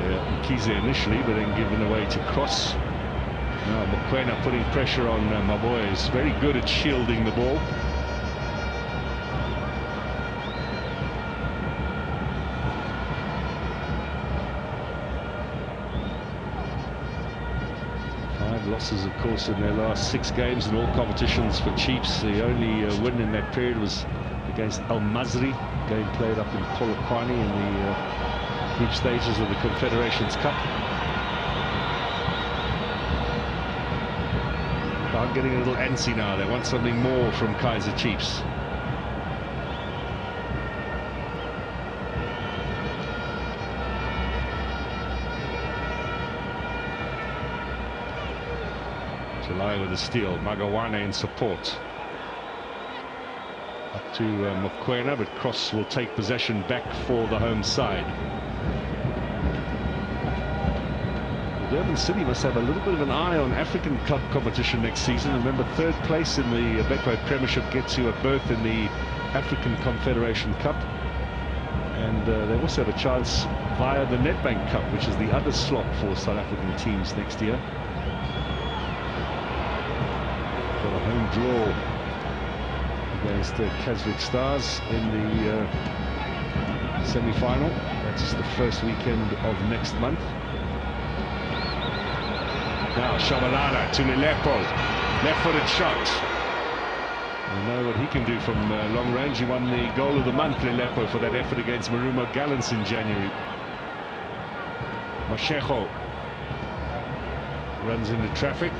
Kaizer initially, but then given away to Cross. Now Mokoena putting pressure on Maboy. Is very good at shielding the ball. Five losses, of course, in their last 6 games in all competitions for Chiefs. The only win in that period was against Al Mazri, game played up in Polokwane in the group stages of the Confederations Cup. I'm getting a little antsy now. They want something more from Kaizer Chiefs. July with the steal. Magawane in support. Up to Mokoena, but Cross will take possession back for the home side. Durban City must have a little bit of an eye on African club competition next season. Remember, 3rd place in the Betway Premiership gets you a berth in the African Confederation Cup. And they also have a chance via the Nedbank Cup, which is the other slot for South African teams next year. Got a home draw against Keswick Stars in the semi-final. That's the first weekend of next month. Now Shabalala to Lilepo, left-footed shot. You know what he can do from long range. He won the goal of the month, Lilepo, for that effort against Marumo Gallants in January. Mashego runs into traffic.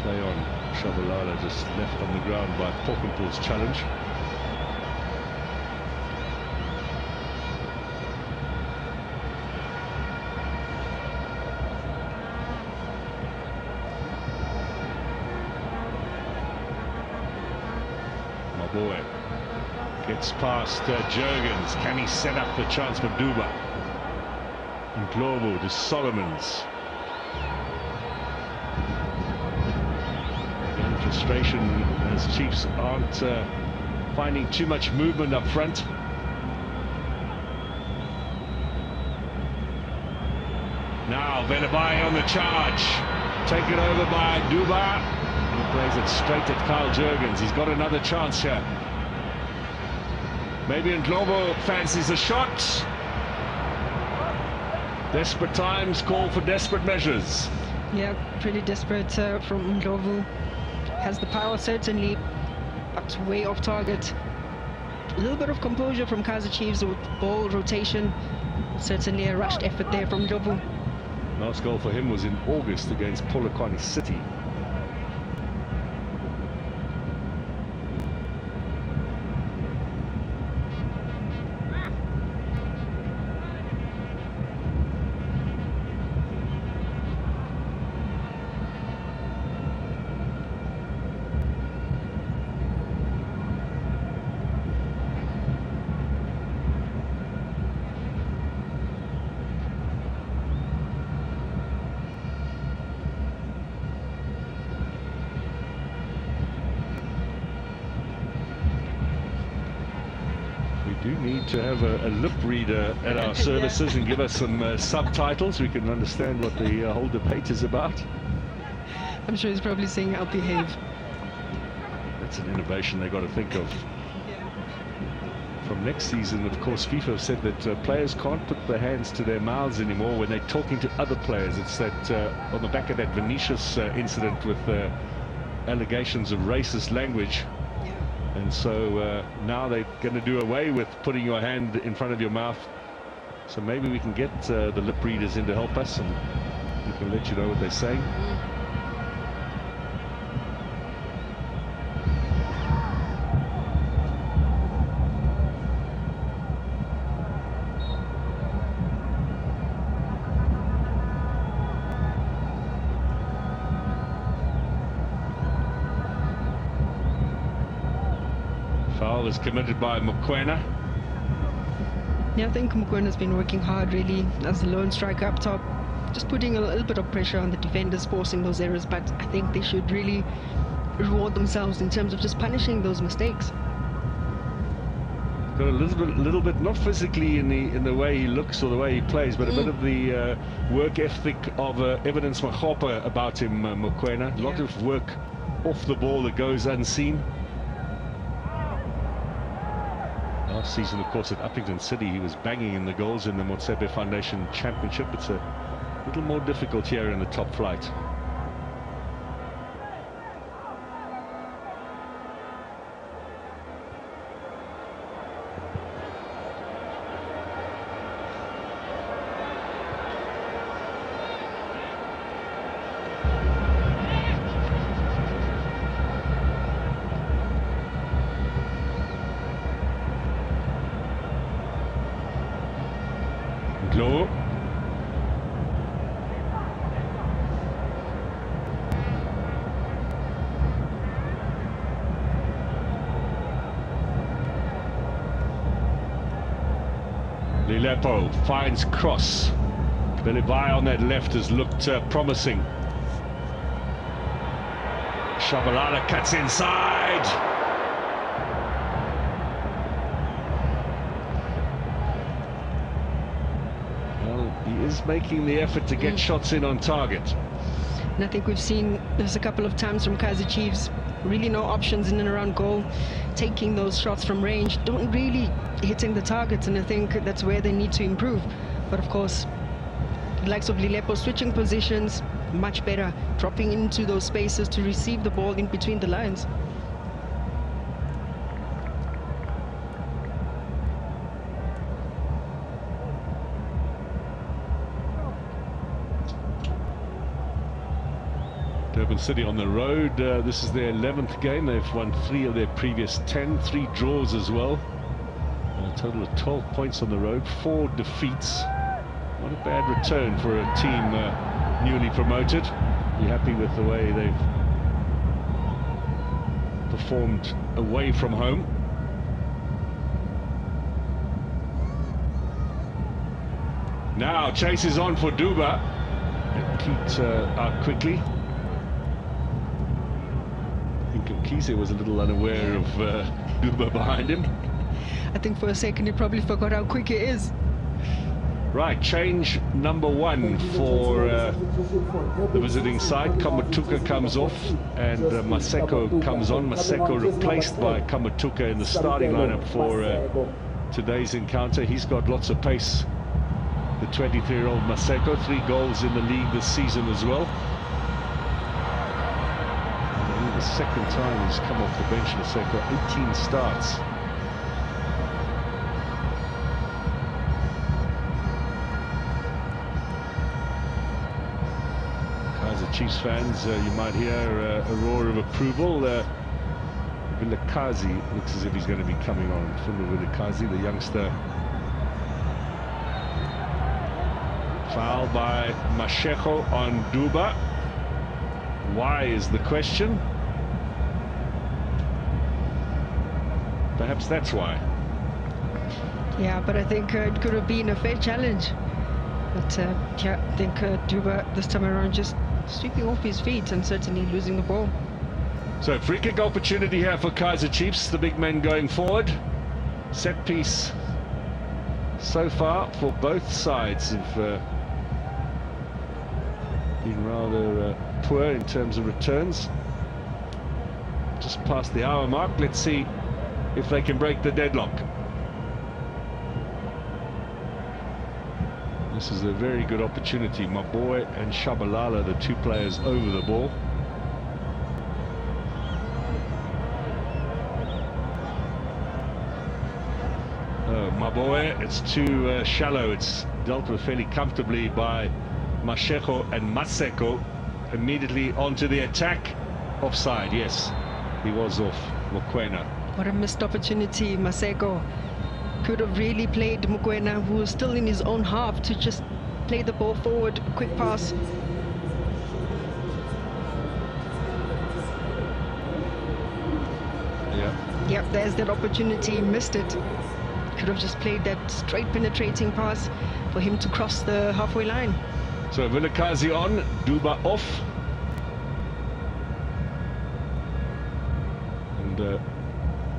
Play on. Shabalala just left on the ground by Porkenpool's challenge. Maboy gets past Jurgens. Can he set up the chance for Duba? And Globo to Solomons. Frustration as Chiefs aren't finding too much movement up front. Now Venabai on the charge, taken over by Duba. He plays it straight at Carl Jurgens. He's got another chance here. Maybe Ndlobo fancies a shot. Desperate times call for desperate measures. Yeah, pretty desperate from Ndlobo. Has the power certainly, but way off target. A little bit of composure from Kaizer Chiefs with ball rotation. Certainly a rushed effort there from Ndlobo. Last goal for him was in August against Polokwane City. We do need to have a lip reader at our services and give us some subtitles. We can understand what the whole debate is about. I'm sure he's probably saying, "I'll behave." That's an innovation they've got to think of. From next season, of course, FIFA have said that players can't put their hands to their mouths anymore when they're talking to other players. It's that on the back of that Vinicius incident with allegations of racist language. And so now they're going to do away with putting your hand in front of your mouth. So maybe we can get the lip readers in to help us, and we can let you know what they're saying. Foul is committed by Mokoena. Yeah, I think Mokwena's been working hard really as the lone striker up top, just putting a little bit of pressure on the defenders, forcing those errors, but I think they should really reward themselves in terms of just punishing those mistakes. Got a little bit, not physically in the way he looks or the way he plays, but a bit of the work ethic of Evidence Magopa about him, Mokoena. A lot of work off the ball that goes unseen. Last season, of course, at Uppington City, he was banging in the goals in the Motsepe Foundation Championship. It's a little more difficult here in the top flight. Low. Lilepo finds cross. Belivai on that left has looked promising. Shabalala cuts inside. He is making the effort to get shots in on target. And I think we've seen this a couple of times from Kaizer Chiefs. Really no options in and around goal, taking those shots from range, don't really hitting the targets, and I think that's where they need to improve. But of course, the likes of Lilepo switching positions, much better, dropping into those spaces to receive the ball in between the lines. Durban City on the road. This is their 11th game. They've won 3 of their previous 10, 3 draws as well. A total of 12 points on the road, 4 defeats. Not a bad return for a team newly promoted. Be happy with the way they've performed away from home. Now chase is on for Duba. And Pete out quickly. Kaizer was a little unaware of Duba behind him. I think for a second he probably forgot how quick it is. Right, change number 1 for the visiting side. Kamatuka comes off and Maseko comes on. Maseko replaced by Kamatuka in the starting lineup for today's encounter. He's got lots of pace, the 23-year-old Maseko. 3 goals in the league this season as well. The second time he's come off the bench, Maseko, 18 starts. Kaizer Chiefs fans, you might hear a roar of approval. Vilakazi looks as if he's going to be coming on. Fundo Vilakazi, the youngster. Foul by Mashego on Duba. Why is the question? Perhaps that's why. Yeah, but I think it could have been a fair challenge. But yeah, I think Duba this time around just sweeping off his feet and certainly losing the ball. So free kick opportunity here for Kaizer Chiefs, the big men going forward. Set piece so far for both sides have been rather poor in terms of returns. Just past the hour mark. Let's see if they can break the deadlock. This is a very good opportunity. Maboy and Shabalala, the 2 players over the ball. Maboy, it's too shallow. It's dealt with fairly comfortably by Mashego and Maseko. Immediately onto the attack. Offside, yes. He was off Mokoena. What a missed opportunity. Maseko could have really played Mokoena, who was still in his own half, to just play the ball forward, quick pass. Yep, there's that opportunity, missed it. Could have just played that straight penetrating pass for him to cross the halfway line. So Vilakazi on, Duba off. And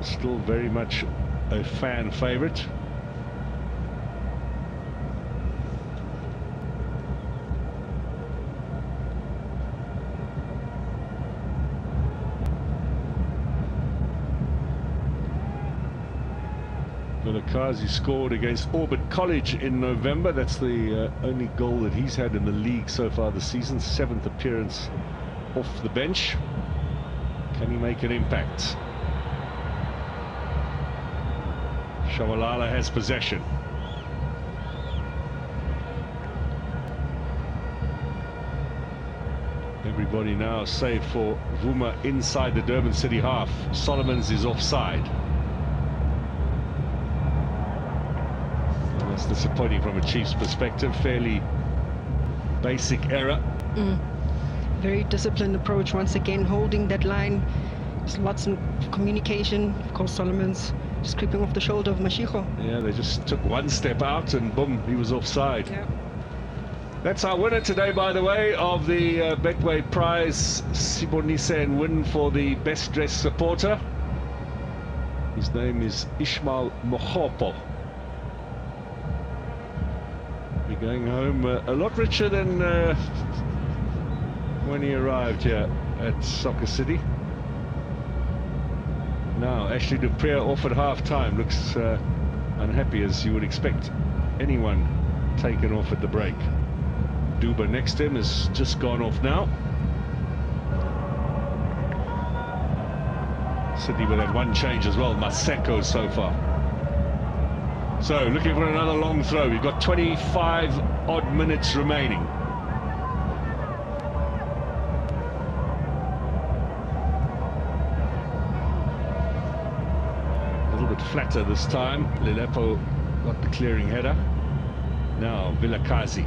still very much a fan favourite. Vilakazi scored against Orbit College in November. That's the only goal that he's had in the league so far this season. 7th appearance off the bench. Can he make an impact? Shabalala has possession. Everybody now, save for Vuma, inside the Durban City half. Solomons is offside. That's disappointing from a Chiefs perspective. Fairly basic error. Very disciplined approach once again, holding that line. There's lots of communication. Of course, Solomon's just creeping off the shoulder of Mashiko. Yeah, they just took one step out and boom, he was offside. Yeah. That's our winner today, by the way, of the Betway prize, Sibonise, and win for the best dressed supporter. His name is Ishmael Mohopo. We're going home a lot richer than when he arrived here at Soccer City. Now, Ashley Dupree off at half-time. Looks unhappy, as you would expect anyone taken off at the break. Duba next to him has just gone off now. City with that one change as well, Maseko so far. So, looking for another long throw. We've got 25 odd minutes remaining. A little bit flatter this time. Lilepo got the clearing header. Now, Vilakazi.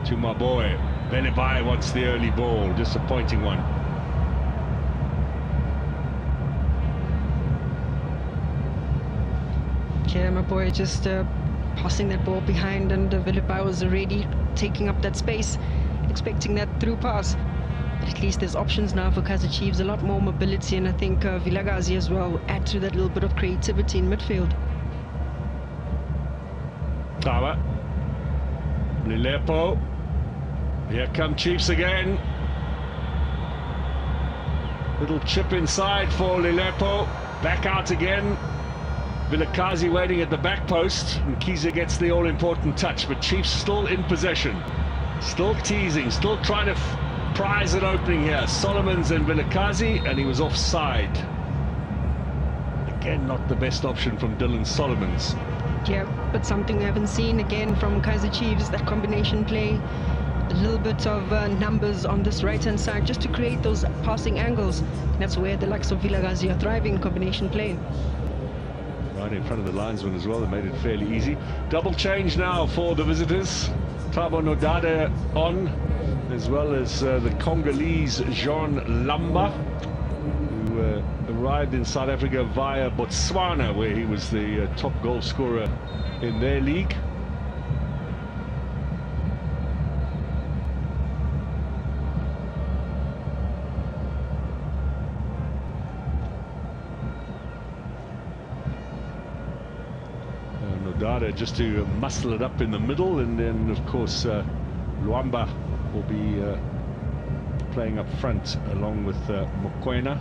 To my boy. Belebai wants the early ball. Disappointing one. Yeah, my boy just passing that ball behind, and Velebai was already taking up that space, expecting that through pass. But at least there's options now for Kaizer Chiefs, a lot more mobility, and I think Vilakazi as well add to that little bit of creativity in midfield. Tawa. Lilepo. Here come Chiefs again. Little chip inside for Lilepo. Back out again. Vilakazi waiting at the back post, and Kaizer gets the all-important touch, but Chiefs still in possession, still teasing, still trying to prize an opening here. Solomons and Vilakazi, and he was offside. Again, not the best option from Dylan Solomons. Yeah, but something we haven't seen again from Kaizer Chiefs, that combination play, a little bit of numbers on this right-hand side just to create those passing angles. That's where the likes of Vilakazi are thriving in combination play. Right in front of the linesman as well, they made it fairly easy. Double change now for the visitors. Thabo Nodada on, as well as the Congolese Jean Lamba, who arrived in South Africa via Botswana, where he was the top goal scorer in their league. Nodada just to muscle it up in the middle, and then of course Luamba will be playing up front along with Mokoena.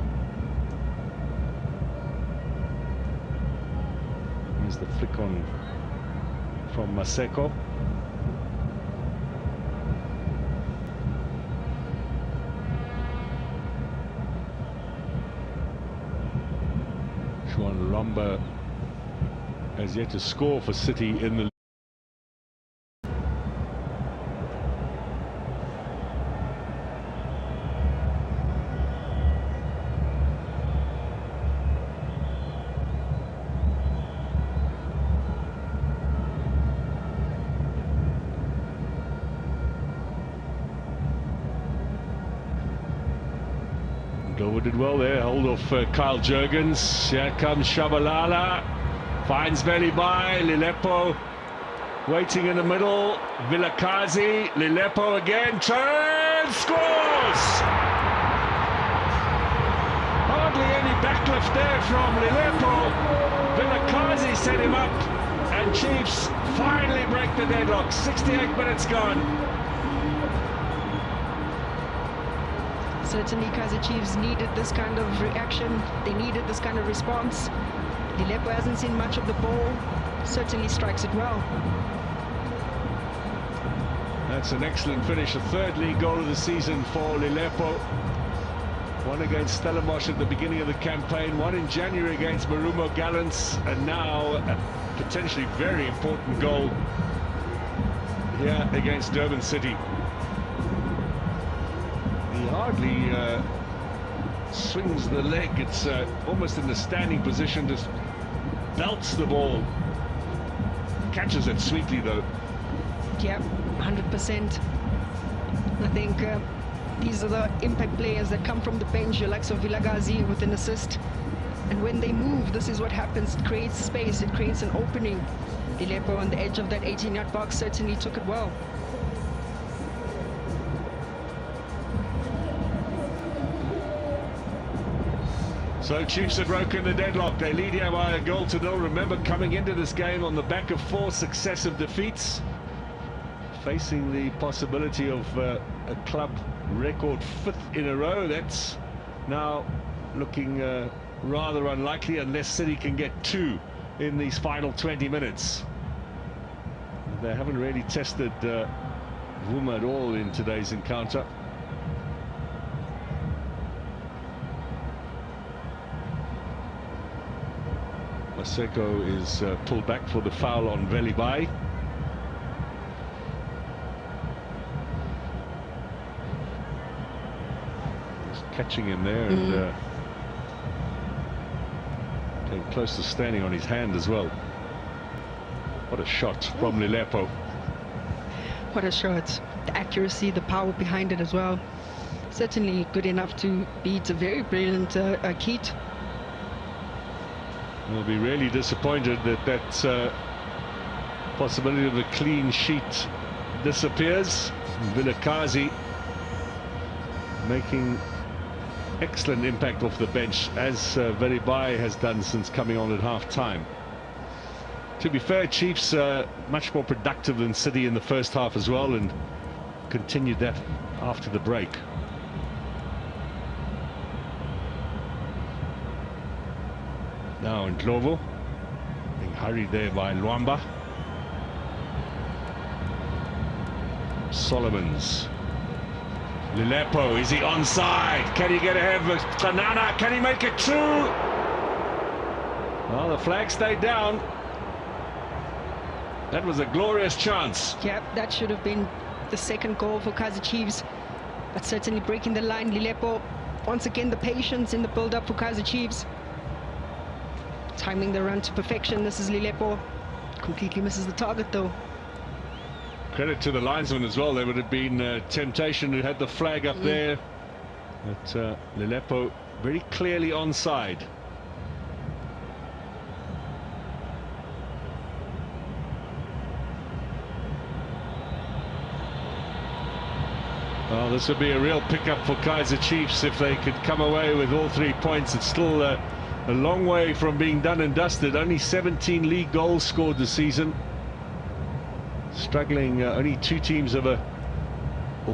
Here's the flick on from Maseko. Juan Luamba has yet to score for City in the Ndlovu did well there, hold off Kyle Jurgens. Here comes Shabalala, finds Velibai, Lilepo waiting in the middle, Vilakazi, Lilepo again, turns, scores! Hardly any backlift there from Lilepo. Vilakazi set him up, and Chiefs finally break the deadlock. 68 minutes gone. Certainly Kaizer Chiefs needed this kind of reaction. They needed this kind of response. Lilepo hasn't seen much of the ball. Certainly strikes it well. That's an excellent finish. A third league goal of the season for Lilepo. One against Stellenbosch at the beginning of the campaign, one in January against Marumo Gallants, and now a potentially very important goal here against Durban City. He hardly swings the leg. It's almost in the standing position, just belts the ball. Catches it sweetly though. Yeah, 100%. I think these are the impact players that come from the bench, your likes of Vilakazi with an assist. And when they move, this is what happens. It creates space, it creates an opening. Lilepo on the edge of that 18-yard box certainly took it well. So Chiefs have broken the deadlock. They lead here by 1-0. Remember, coming into this game on the back of 4 successive defeats, facing the possibility of a club record 5th in a row. That's now looking rather unlikely unless City can get 2 in these final 20 minutes. They haven't really tested Vuma at all in today's encounter. Maseko is pulled back for the foul on Velibai. Just catching him there and getting close to standing on his hand as well. What a shot from Lilepo. What a shot. The accuracy, the power behind it as well. Certainly good enough to beat a very brilliant Keat. We'll be really disappointed that possibility of a clean sheet disappears. Vilakazi making excellent impact off the bench, as Velibai has done since coming on at half-time. To be fair, Chiefs much more productive than City in the first half as well, and continued that after the break. Now Ndlovu being hurried there by Luamba. Solomons. Lilepo, is he onside? Can he get ahead of Kanana? Can he make it 2? Well, the flag stayed down. That was a glorious chance. Yeah, that should have been the second goal for Kaizer Chiefs, but certainly breaking the line. Lilepo, once again, the patience in the build-up for Kaizer Chiefs. Timing the run to perfection. This is Lilepo. Completely misses the target though. Credit to the linesman as well. There would have been temptation who had the flag up there. But Lilepo very clearly onside. Well, this would be a real pickup for Kaizer Chiefs if they could come away with all 3 points. It's still a long way from being done and dusted. Only 17 league goals scored this season. Struggling, only 2 teams or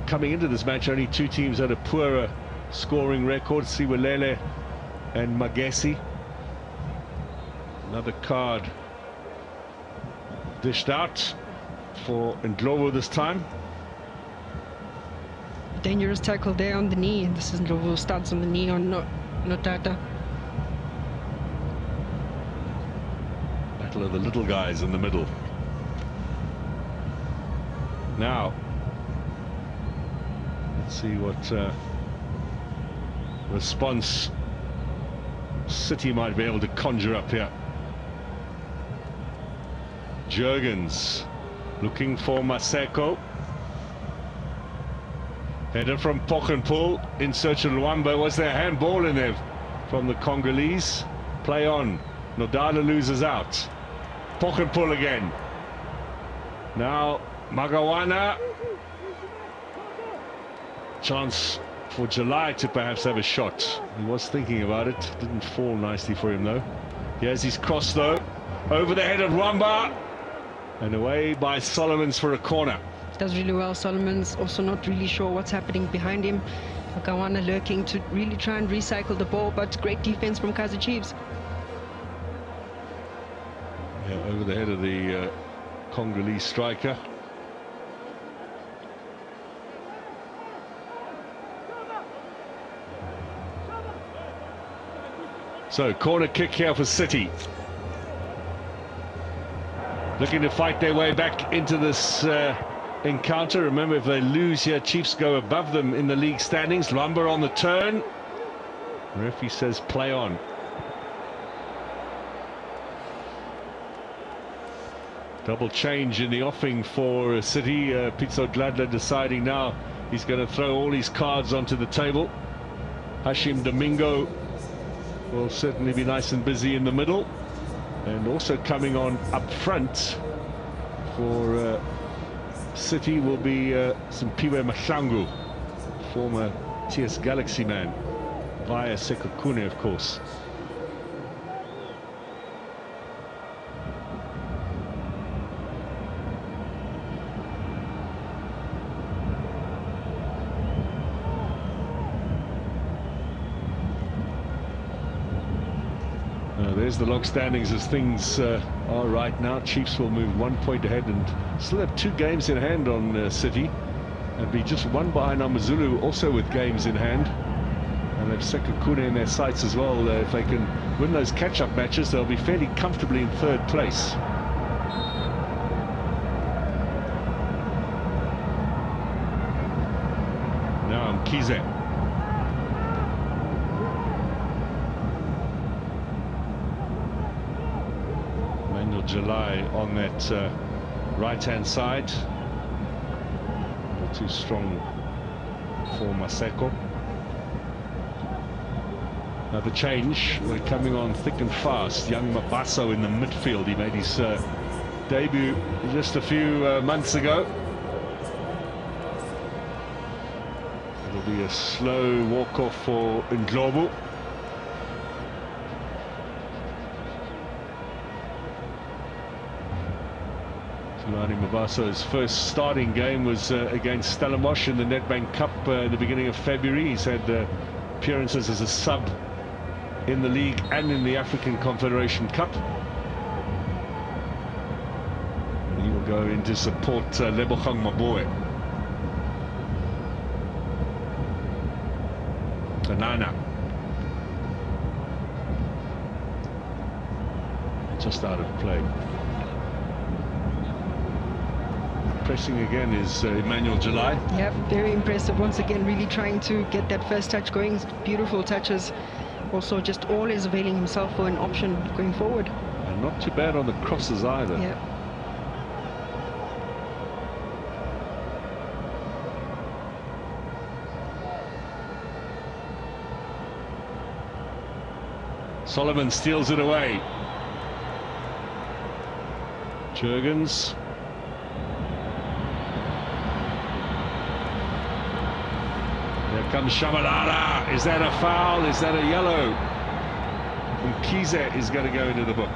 coming into this match, only 2 teams had a poorer scoring record, Siwelele and Magesi. Another card dished out for Ndlovu this time. Dangerous tackle there on the knee. This is Ndlovu, starts on the knee on Notata. Battle of the little guys in the middle. Now, let's see what response City might be able to conjure up here. Jurgens looking for Maseko. Header from Pochenpoel in search of Luamba. Was there a handball in there from the Congolese? Play on. Nodala loses out. Pochenpoel again. Now Magawana. Chance for July to perhaps have a shot. He was thinking about it. Didn't fall nicely for him though. Here's his cross though. Over the head of Rwamba. And away by Solomons for a corner. Does really well. Solomon's also not really sure what's happening behind him. Magawana lurking to really try and recycle the ball, but great defense from Kaizer Chiefs. Yeah, over the head of the Congolese striker. So, corner kick here for City. Looking to fight their way back into this encounter. Remember, if they lose here, Chiefs go above them in the league standings. Lumber on the turn. The referee says play on. Double change in the offing for City. Pitso Gladler deciding now he's going to throw all his cards onto the table. Hashim Domingo will certainly be nice and busy in the middle. And also coming on up front for City will be Simpiwe Mahlangu, former TS Galaxy man, via Sekokune, of course. There's the log standings as things are right now. Chiefs will move 1 point ahead and still have 2 games in hand on City, and be just 1 behind Amazulu, also with games in hand. And they've Sekokune in their sights as well. If they can win those catch-up matches, they'll be fairly comfortably in 3rd place. Now Kaizer. July on that right-hand side. Too strong for Maseko. Another change. We're coming on thick and fast. Young Mabaso in the midfield. He made his debut just a few months ago. It'll be a slow walk-off for Ndlovu. Mabaso's first starting game was against Stellenbosch in the Nedbank Cup in the beginning of February. He's had appearances as a sub in the league and in the African Confederation Cup. He will go in to support Lebogang Maboe. Tanana. Just out of play. Pressing again is Emmanuel July. Yeah, very impressive once again, really trying to get that first touch going. Beautiful touches. Also just always availing himself for an option going forward. And not too bad on the crosses either. Yeah. Solomon steals it away. Jurgens. Comes Shabalala. Is that a foul? Is that a yellow? And Kaizer is going to go into the book.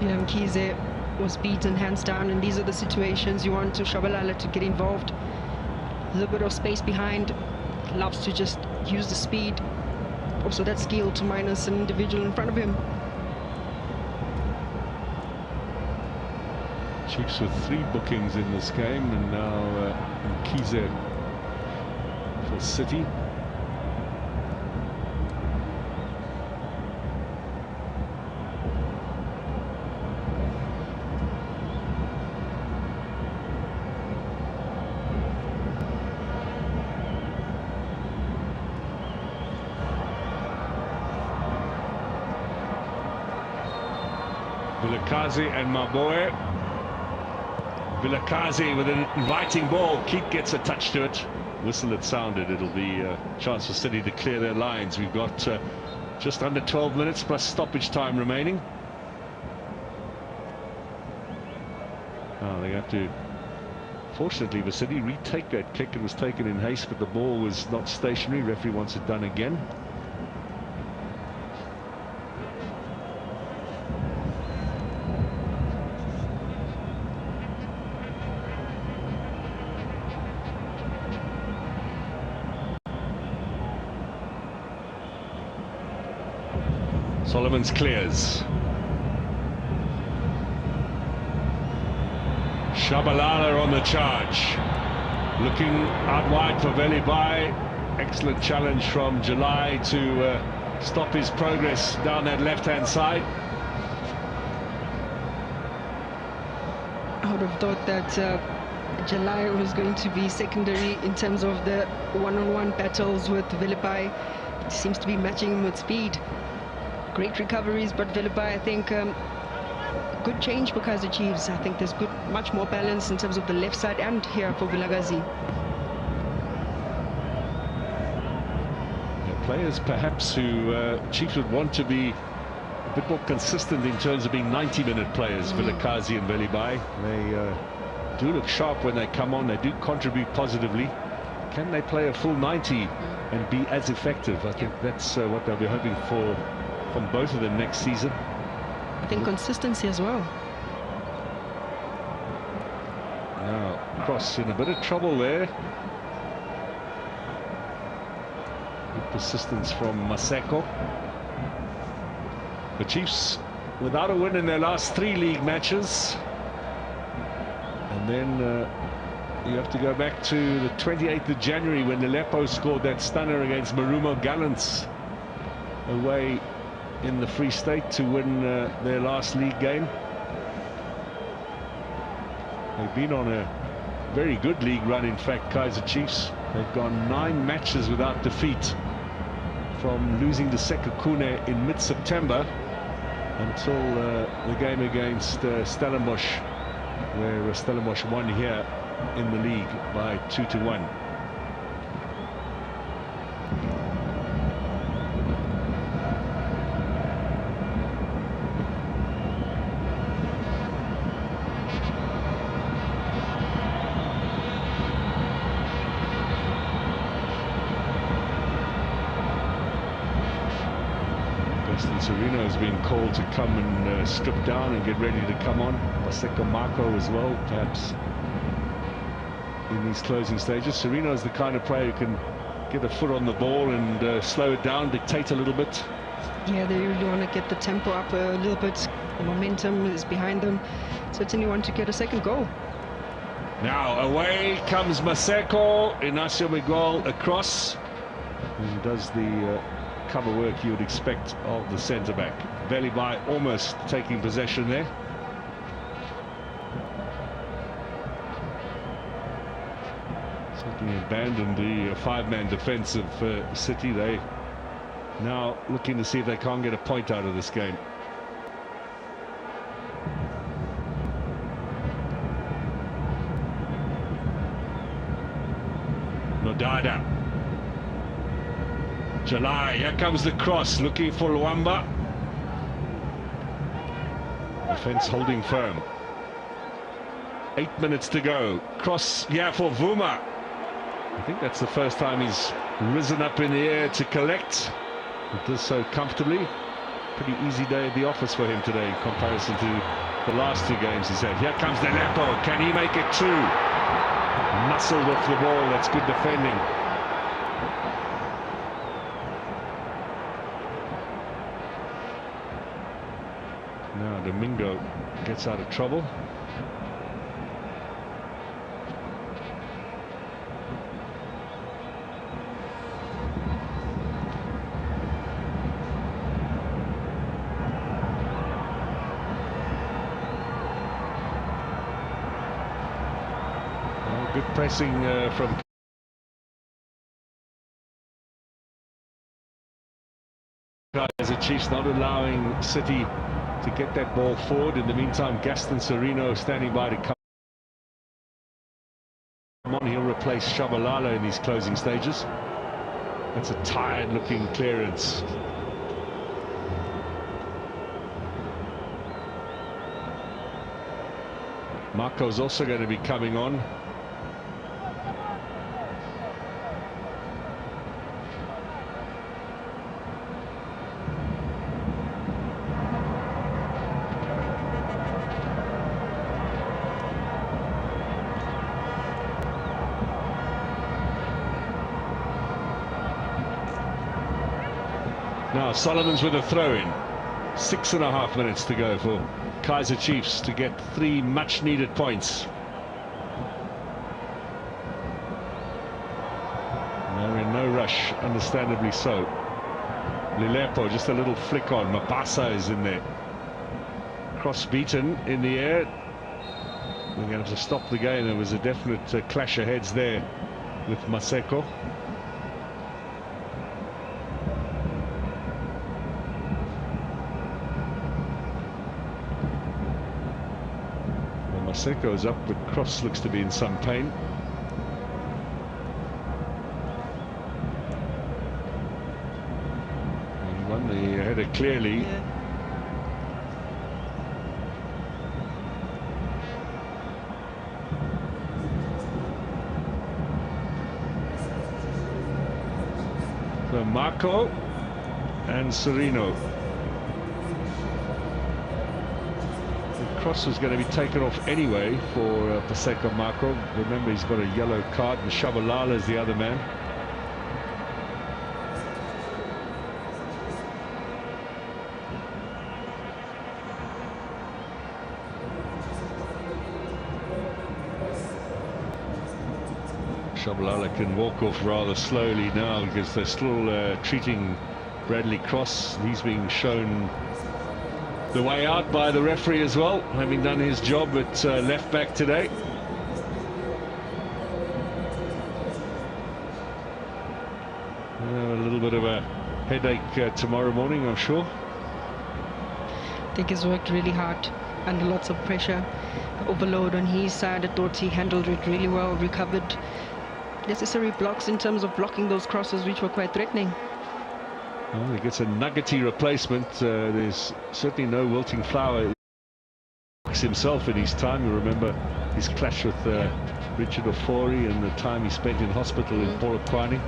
Yeah, Kaizer was beaten hands down, and these are the situations you want to Shabalala to get involved. A little bit of space behind, loves to just use the speed. Also that skill to minus an individual in front of him. Chiefs with 3 bookings in this game, and now Kaizer for City. Vilakazi and Maboe. Vilakazi with an inviting ball. Keith gets a touch to it. Whistle had sounded. It'll be a chance for City to clear their lines. We've got just under 12 minutes plus stoppage time remaining. Oh, they have to, fortunately for City, retake that kick. It was taken in haste, but the ball was not stationary. Referee wants it done again. Solomons clears. Shabalala on the charge. Looking out wide for Velibai. Excellent challenge from July to stop his progress down that left-hand side. I would have thought that July was going to be secondary in terms of the one-on-one battles with Velibai. It seems to be matching him with speed. Great recoveries, but Velibai, I think, good change because achieves. I think there's much more balance in terms of the left side and here for Vilakazi. Yeah, players perhaps who Chiefs would want to be a bit more consistent in terms of being 90-minute players, Vilakazi and Velibai. They do look sharp when they come on. They do contribute positively. Can they play a full 90 and be as effective? I think that's what they'll be hoping for from both of them next season. I think consistency as well. Now, Cross in a bit of trouble there. Good persistence from Maseko. The Chiefs without a win in their last 3 league matches. And then you have to go back to the 28th of January when Nelepo scored that stunner against Marumo Gallants away in the Free State to win their last league game. They've been on a very good league run, in fact, Kaizer Chiefs. They've gone 9 matches without defeat from losing to Sekhukhune in mid-September until the game against Stellenbosch, where Stellenbosch won here in the league by 2-1. Sereno has been called to come and strip down and get ready to come on. Maseko Marco as well, perhaps in these closing stages. Sereno is the kind of player who can get a foot on the ball and slow it down, dictate a little bit. Yeah, they really want to get the tempo up a little bit. The momentum is behind them. Certainly want to get a second goal. Now away comes Maseko. Inacio Miguel across. He does the cover work you would expect of the centre-back. Velibai almost taking possession there. Certainly abandoned the 5-man defence of City. They now looking to see if they can't get a point out of this game. Nodada. July, here comes the cross, looking for Luamba. Defence holding firm. 8 minutes to go. Cross, yeah, for Vuma. I think that's the first time he's risen up in the air to collect. He does so comfortably. Pretty easy day at the office for him today in comparison to the last 2 games he's had. Here comes Nelepo. Can he make it 2? Muscled off the ball. That's good defending. Now Domingo gets out of trouble. Good pressing from Kaizer Chiefs, not allowing City to get that ball forward. In the meantime, Gaston Sereno standing by to cover. come on, he'll replace Shabalala in these closing stages. That's a tired-looking clearance. Marco's also going to be coming on. Now Solomons with a throw-in. 6.5 minutes to go for Kaizer Chiefs to get 3 much-needed points. They're in no rush, understandably so. Lilepo, just a little flick on. Mabasa is in there. Cross beaten in the air. We're going to have to stop the game. There was a definite clash of heads there with Maseko. Maseko's up, but Cross looks to be in some pain. He won the header clearly. Yeah. So Marco and Serino. Cross was going to be taken off anyway for Paseko Marco. Remember, he's got a yellow card, and Shabalala is the other man. Shabalala can walk off rather slowly now because they're still treating Bradley Cross. He's being shown the way out by the referee as well, having done his job at left back today. A little bit of a headache tomorrow morning, I'm sure. I think he's worked really hard under lots of pressure. Overload on his side. I thought he handled it really well, recovered necessary blocks in terms of blocking those crosses, which were quite threatening. Well, he gets a nuggety replacement. There's certainly no wilting flower. Himself in his time, you remember his clash with Richard Ofori and the time he spent in hospital in Polokwane.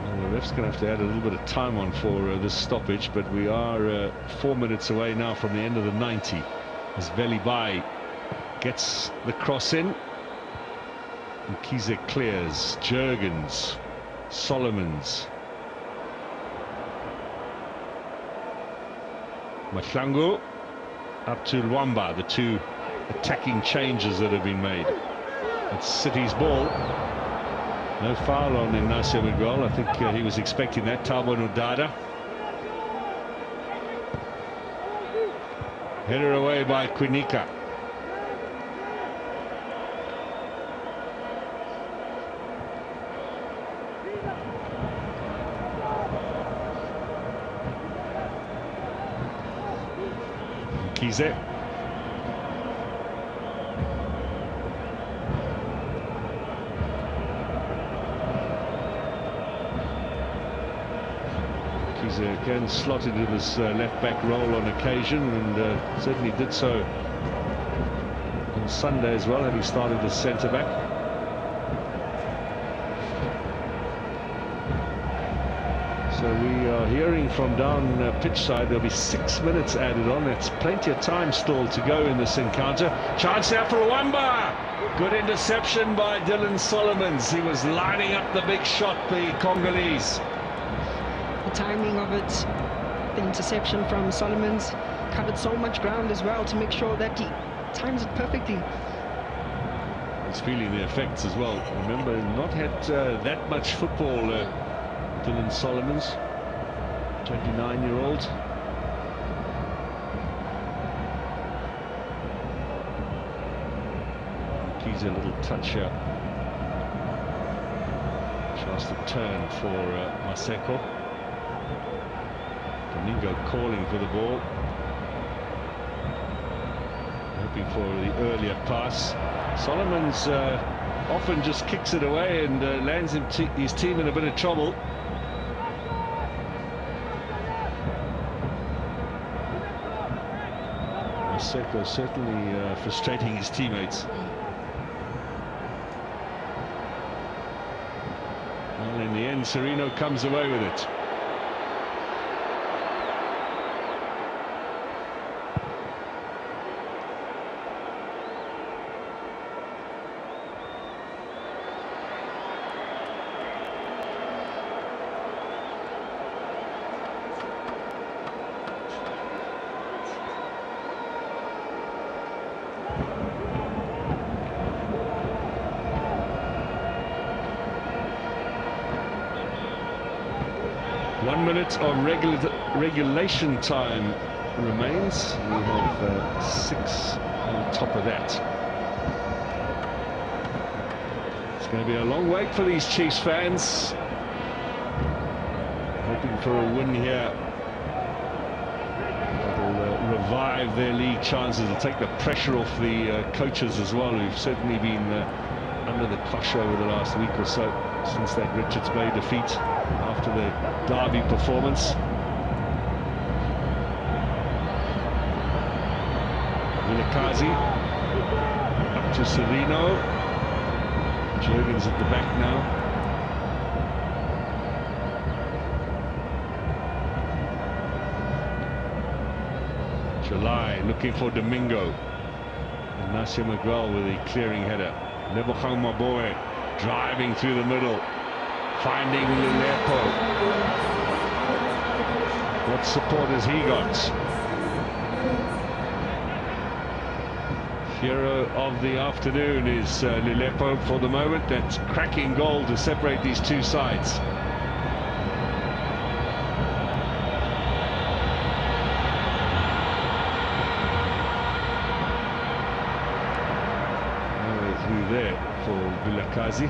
Well, the ref's going to have to add a little bit of time on for this stoppage, but we are 4 minutes away now from the end of the 90 as Velibai gets the cross in, and Kaizer clears. Jurgens, Solomons, Mahlangu up to Luamba, the 2 attacking changes that have been made. It's City's ball. No foul on Ignacio Miguel. I think he was expecting that. Thabo Nudada. Header away by Quinica. Kaizer. Kaizer again slotted in his left-back role on occasion, and certainly did so on Sunday as well, having started as centre-back. So we are hearing from down pitch side, there'll be 6 minutes added on. That's plenty of time still to go in this encounter. Chance there for Wamba. Good interception by Dylan Solomons. He was lining up the big shot, the Congolese. The timing of it, the interception from Solomons, covered so much ground as well to make sure that he times it perfectly. He's feeling the effects as well. Remember, not had that much football, Dylan Solomons, 29-year-old. Kaizer a little touch here. Tries to turn for Maseko. Domingo calling for the ball, hoping for the earlier pass. Solomon's often just kicks it away and lands his team in a bit of trouble. Seko certainly frustrating his teammates. Well, in the end, Serino comes away with it. One minute of regulation time remains. We have 6 on top of that. It's going to be a long wait for these Chiefs fans. Hoping for a win here. It'll revive their league chances. It'll take the pressure off the coaches as well, who've certainly been under the cosh over the last week or so, since that Richards Bay defeat after the derby performance. Vilakazi up to Serino. Jurgens at the back now. July looking for Domingo. Ignacio Miguel with a clearing header. Lebogang Maboe driving through the middle, finding Lilepo. What support has he got? Hero of the afternoon is Lilepo for the moment. That's cracking goal to separate these two sides. Through there for Vilakazi.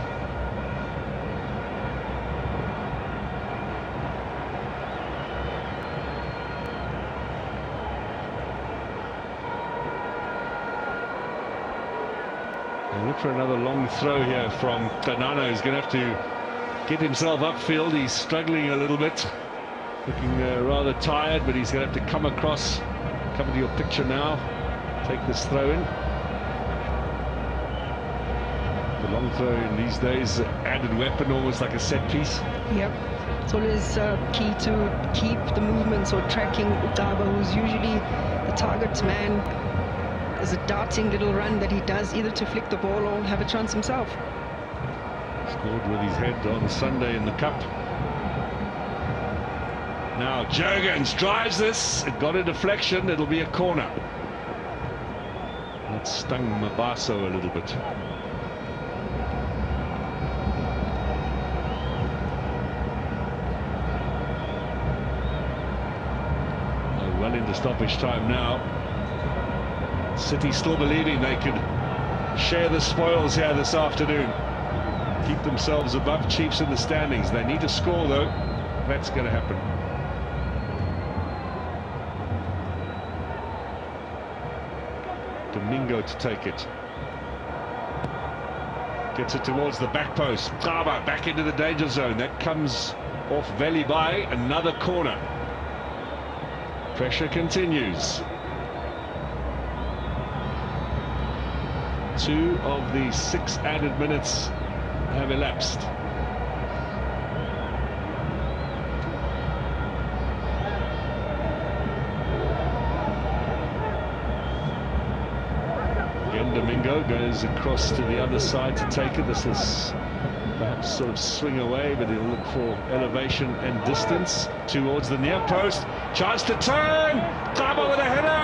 And look for another long throw here from Tanano. He's going to have to get himself upfield. He's struggling a little bit, looking rather tired, but he's going to have to come across. Come to your picture now. Take this throw in. Long throw in these days, added weapon, almost like a set piece. Yep, it's always key to keep the movements or tracking Utaba, who's usually the target man. There's a darting little run that he does, either to flick the ball or have a chance himself. Scored with his head on Sunday in the cup. Now Jurgens drives this, it got a deflection, it'll be a corner. That stung Mabaso a little bit. Well into stoppage time now. City still believing they could share the spoils here this afternoon. Keep themselves above Chiefs in the standings. They need to score though. That's going to happen. Domingo to take it. Gets it towards the back post. Taba back into the danger zone. That comes off Veli by another corner. Pressure continues. 2 of the 6 added minutes have elapsed. Again, Domingo goes across to the other side to take it. This is perhaps sort of swing away, but he'll look for elevation and distance towards the near post. Chance to turn. Taba with a header.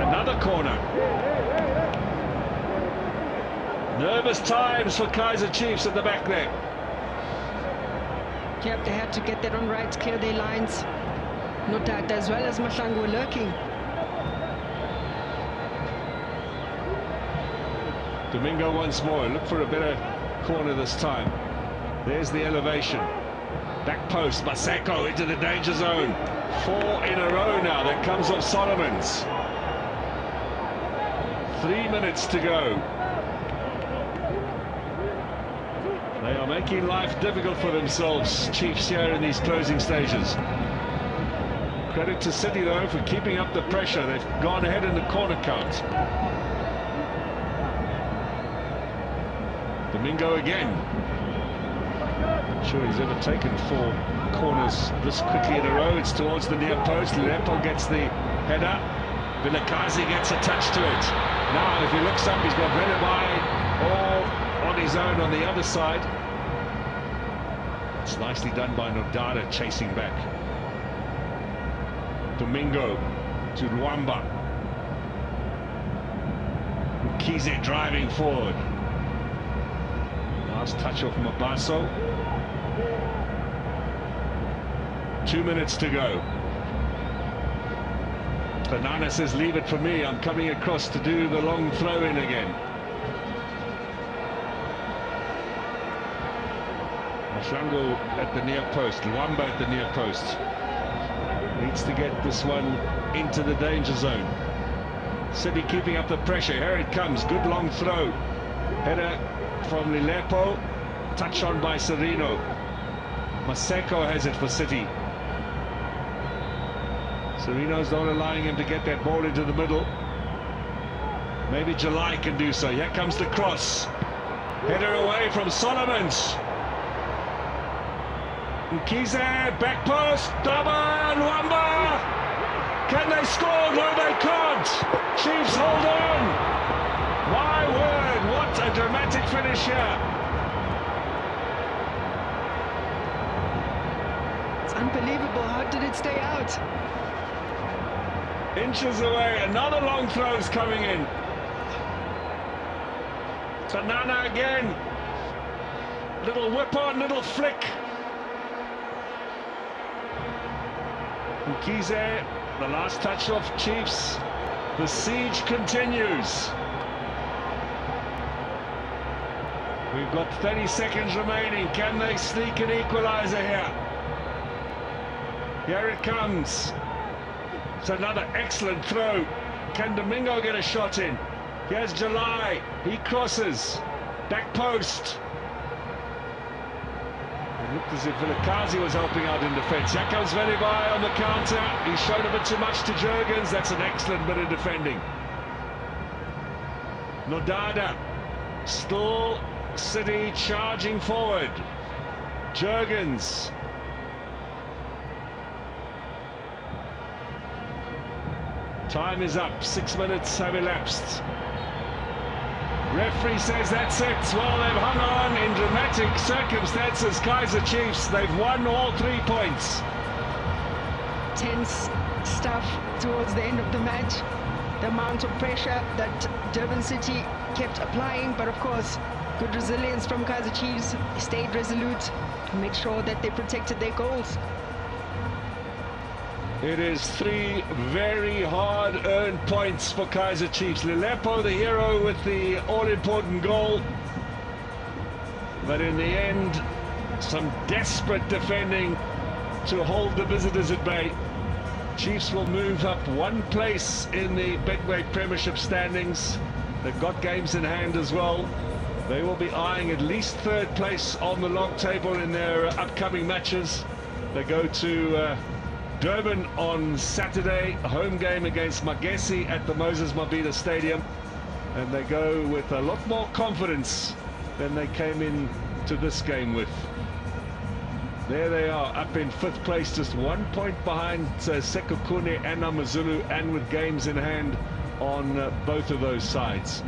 Another corner. Nervous times for Kaizer Chiefs at the back there. Yep, they had to get that on right, clear their lines. Notata as well as Mahlangu were lurking. Domingo once more. Look for a better corner this time. There's the elevation. Back post, Maseko into the danger zone. 4 in a row now, that comes off Solomons. 3 minutes to go. They are making life difficult for themselves, Chiefs, here in these closing stages. Credit to City though for keeping up the pressure. They've gone ahead in the corner count. Domingo again. Not sure he's ever taken 4 corners this quickly in a row. It's towards the near post. Lepo gets the header. Vilakazi gets a touch to it. Now if he looks up, he's got Velebai all on his own on the other side. It's nicely done by Nodada chasing back. Domingo to Luamba. Kaizer driving forward. Last touch off Mabaso. 2 minutes to go. Banana says, leave it for me. I'm coming across to do the long throw in again. Mashango at the near post. Luamba at the near post. Needs to get this one into the danger zone. City keeping up the pressure. Here it comes. Good long throw. Header from Lilepo. Touch on by Serino. Maseko has it for City. Serino's not allowing him to get that ball into the middle. Maybe July can do so. Here comes the cross. Header away from Solomons. Kaizer, back post, Durban, Luamba. Can they score? No, they can't. Chiefs hold on. My word, what a dramatic finish here. It's unbelievable. How did it stay out? Inches away, another long throw's coming in. Banana again. Little whip on, little flick. Kaizer, the last touch off Chiefs. The siege continues. We've got 30 seconds remaining. Can they sneak an equalizer here? Here it comes. It's another excellent throw. Can Domingo get a shot in? Here's July. He crosses. Back post. It looked as if Vilakazi was helping out in defence. Here comes Velebai on the counter. He showed a bit too much to Jurgens. That's an excellent bit of defending. Nodada. Still City charging forward. Jurgens. Time is up. 6 minutes have elapsed. Referee says that's it. Well, they've hung on in dramatic circumstances. Kaizer Chiefs, they've won all 3 points. Tense stuff towards the end of the match. The amount of pressure that Durban City kept applying, but of course, good resilience from Kaizer Chiefs. Stayed resolute, made sure that they protected their goals. It is 3 very hard-earned points for Kaizer Chiefs. Lilepo, the hero, with the all-important goal. But in the end, some desperate defending to hold the visitors at bay. Chiefs will move up 1 place in the Betway Premiership standings. They've got games in hand as well. They will be eyeing at least 3rd place on the log table in their upcoming matches. They go to Durban on Saturday, a home game against Magesi at the Moses Mabhida Stadium, and they go with a lot more confidence than they came in to this game with. There they are, up in 5th place, just 1 point behind Sekhukhune and Amazulu, and with games in hand on both of those sides.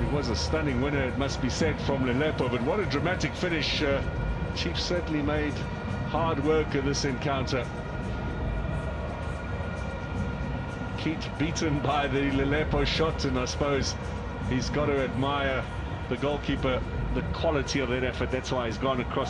It was a stunning winner, it must be said, from Lilepo, but what a dramatic finish. Chiefs certainly made hard work of this encounter. Keat beaten by the Lilepo shot, and I suppose he's got to admire the goalkeeper, the quality of that effort. That's why he's gone across.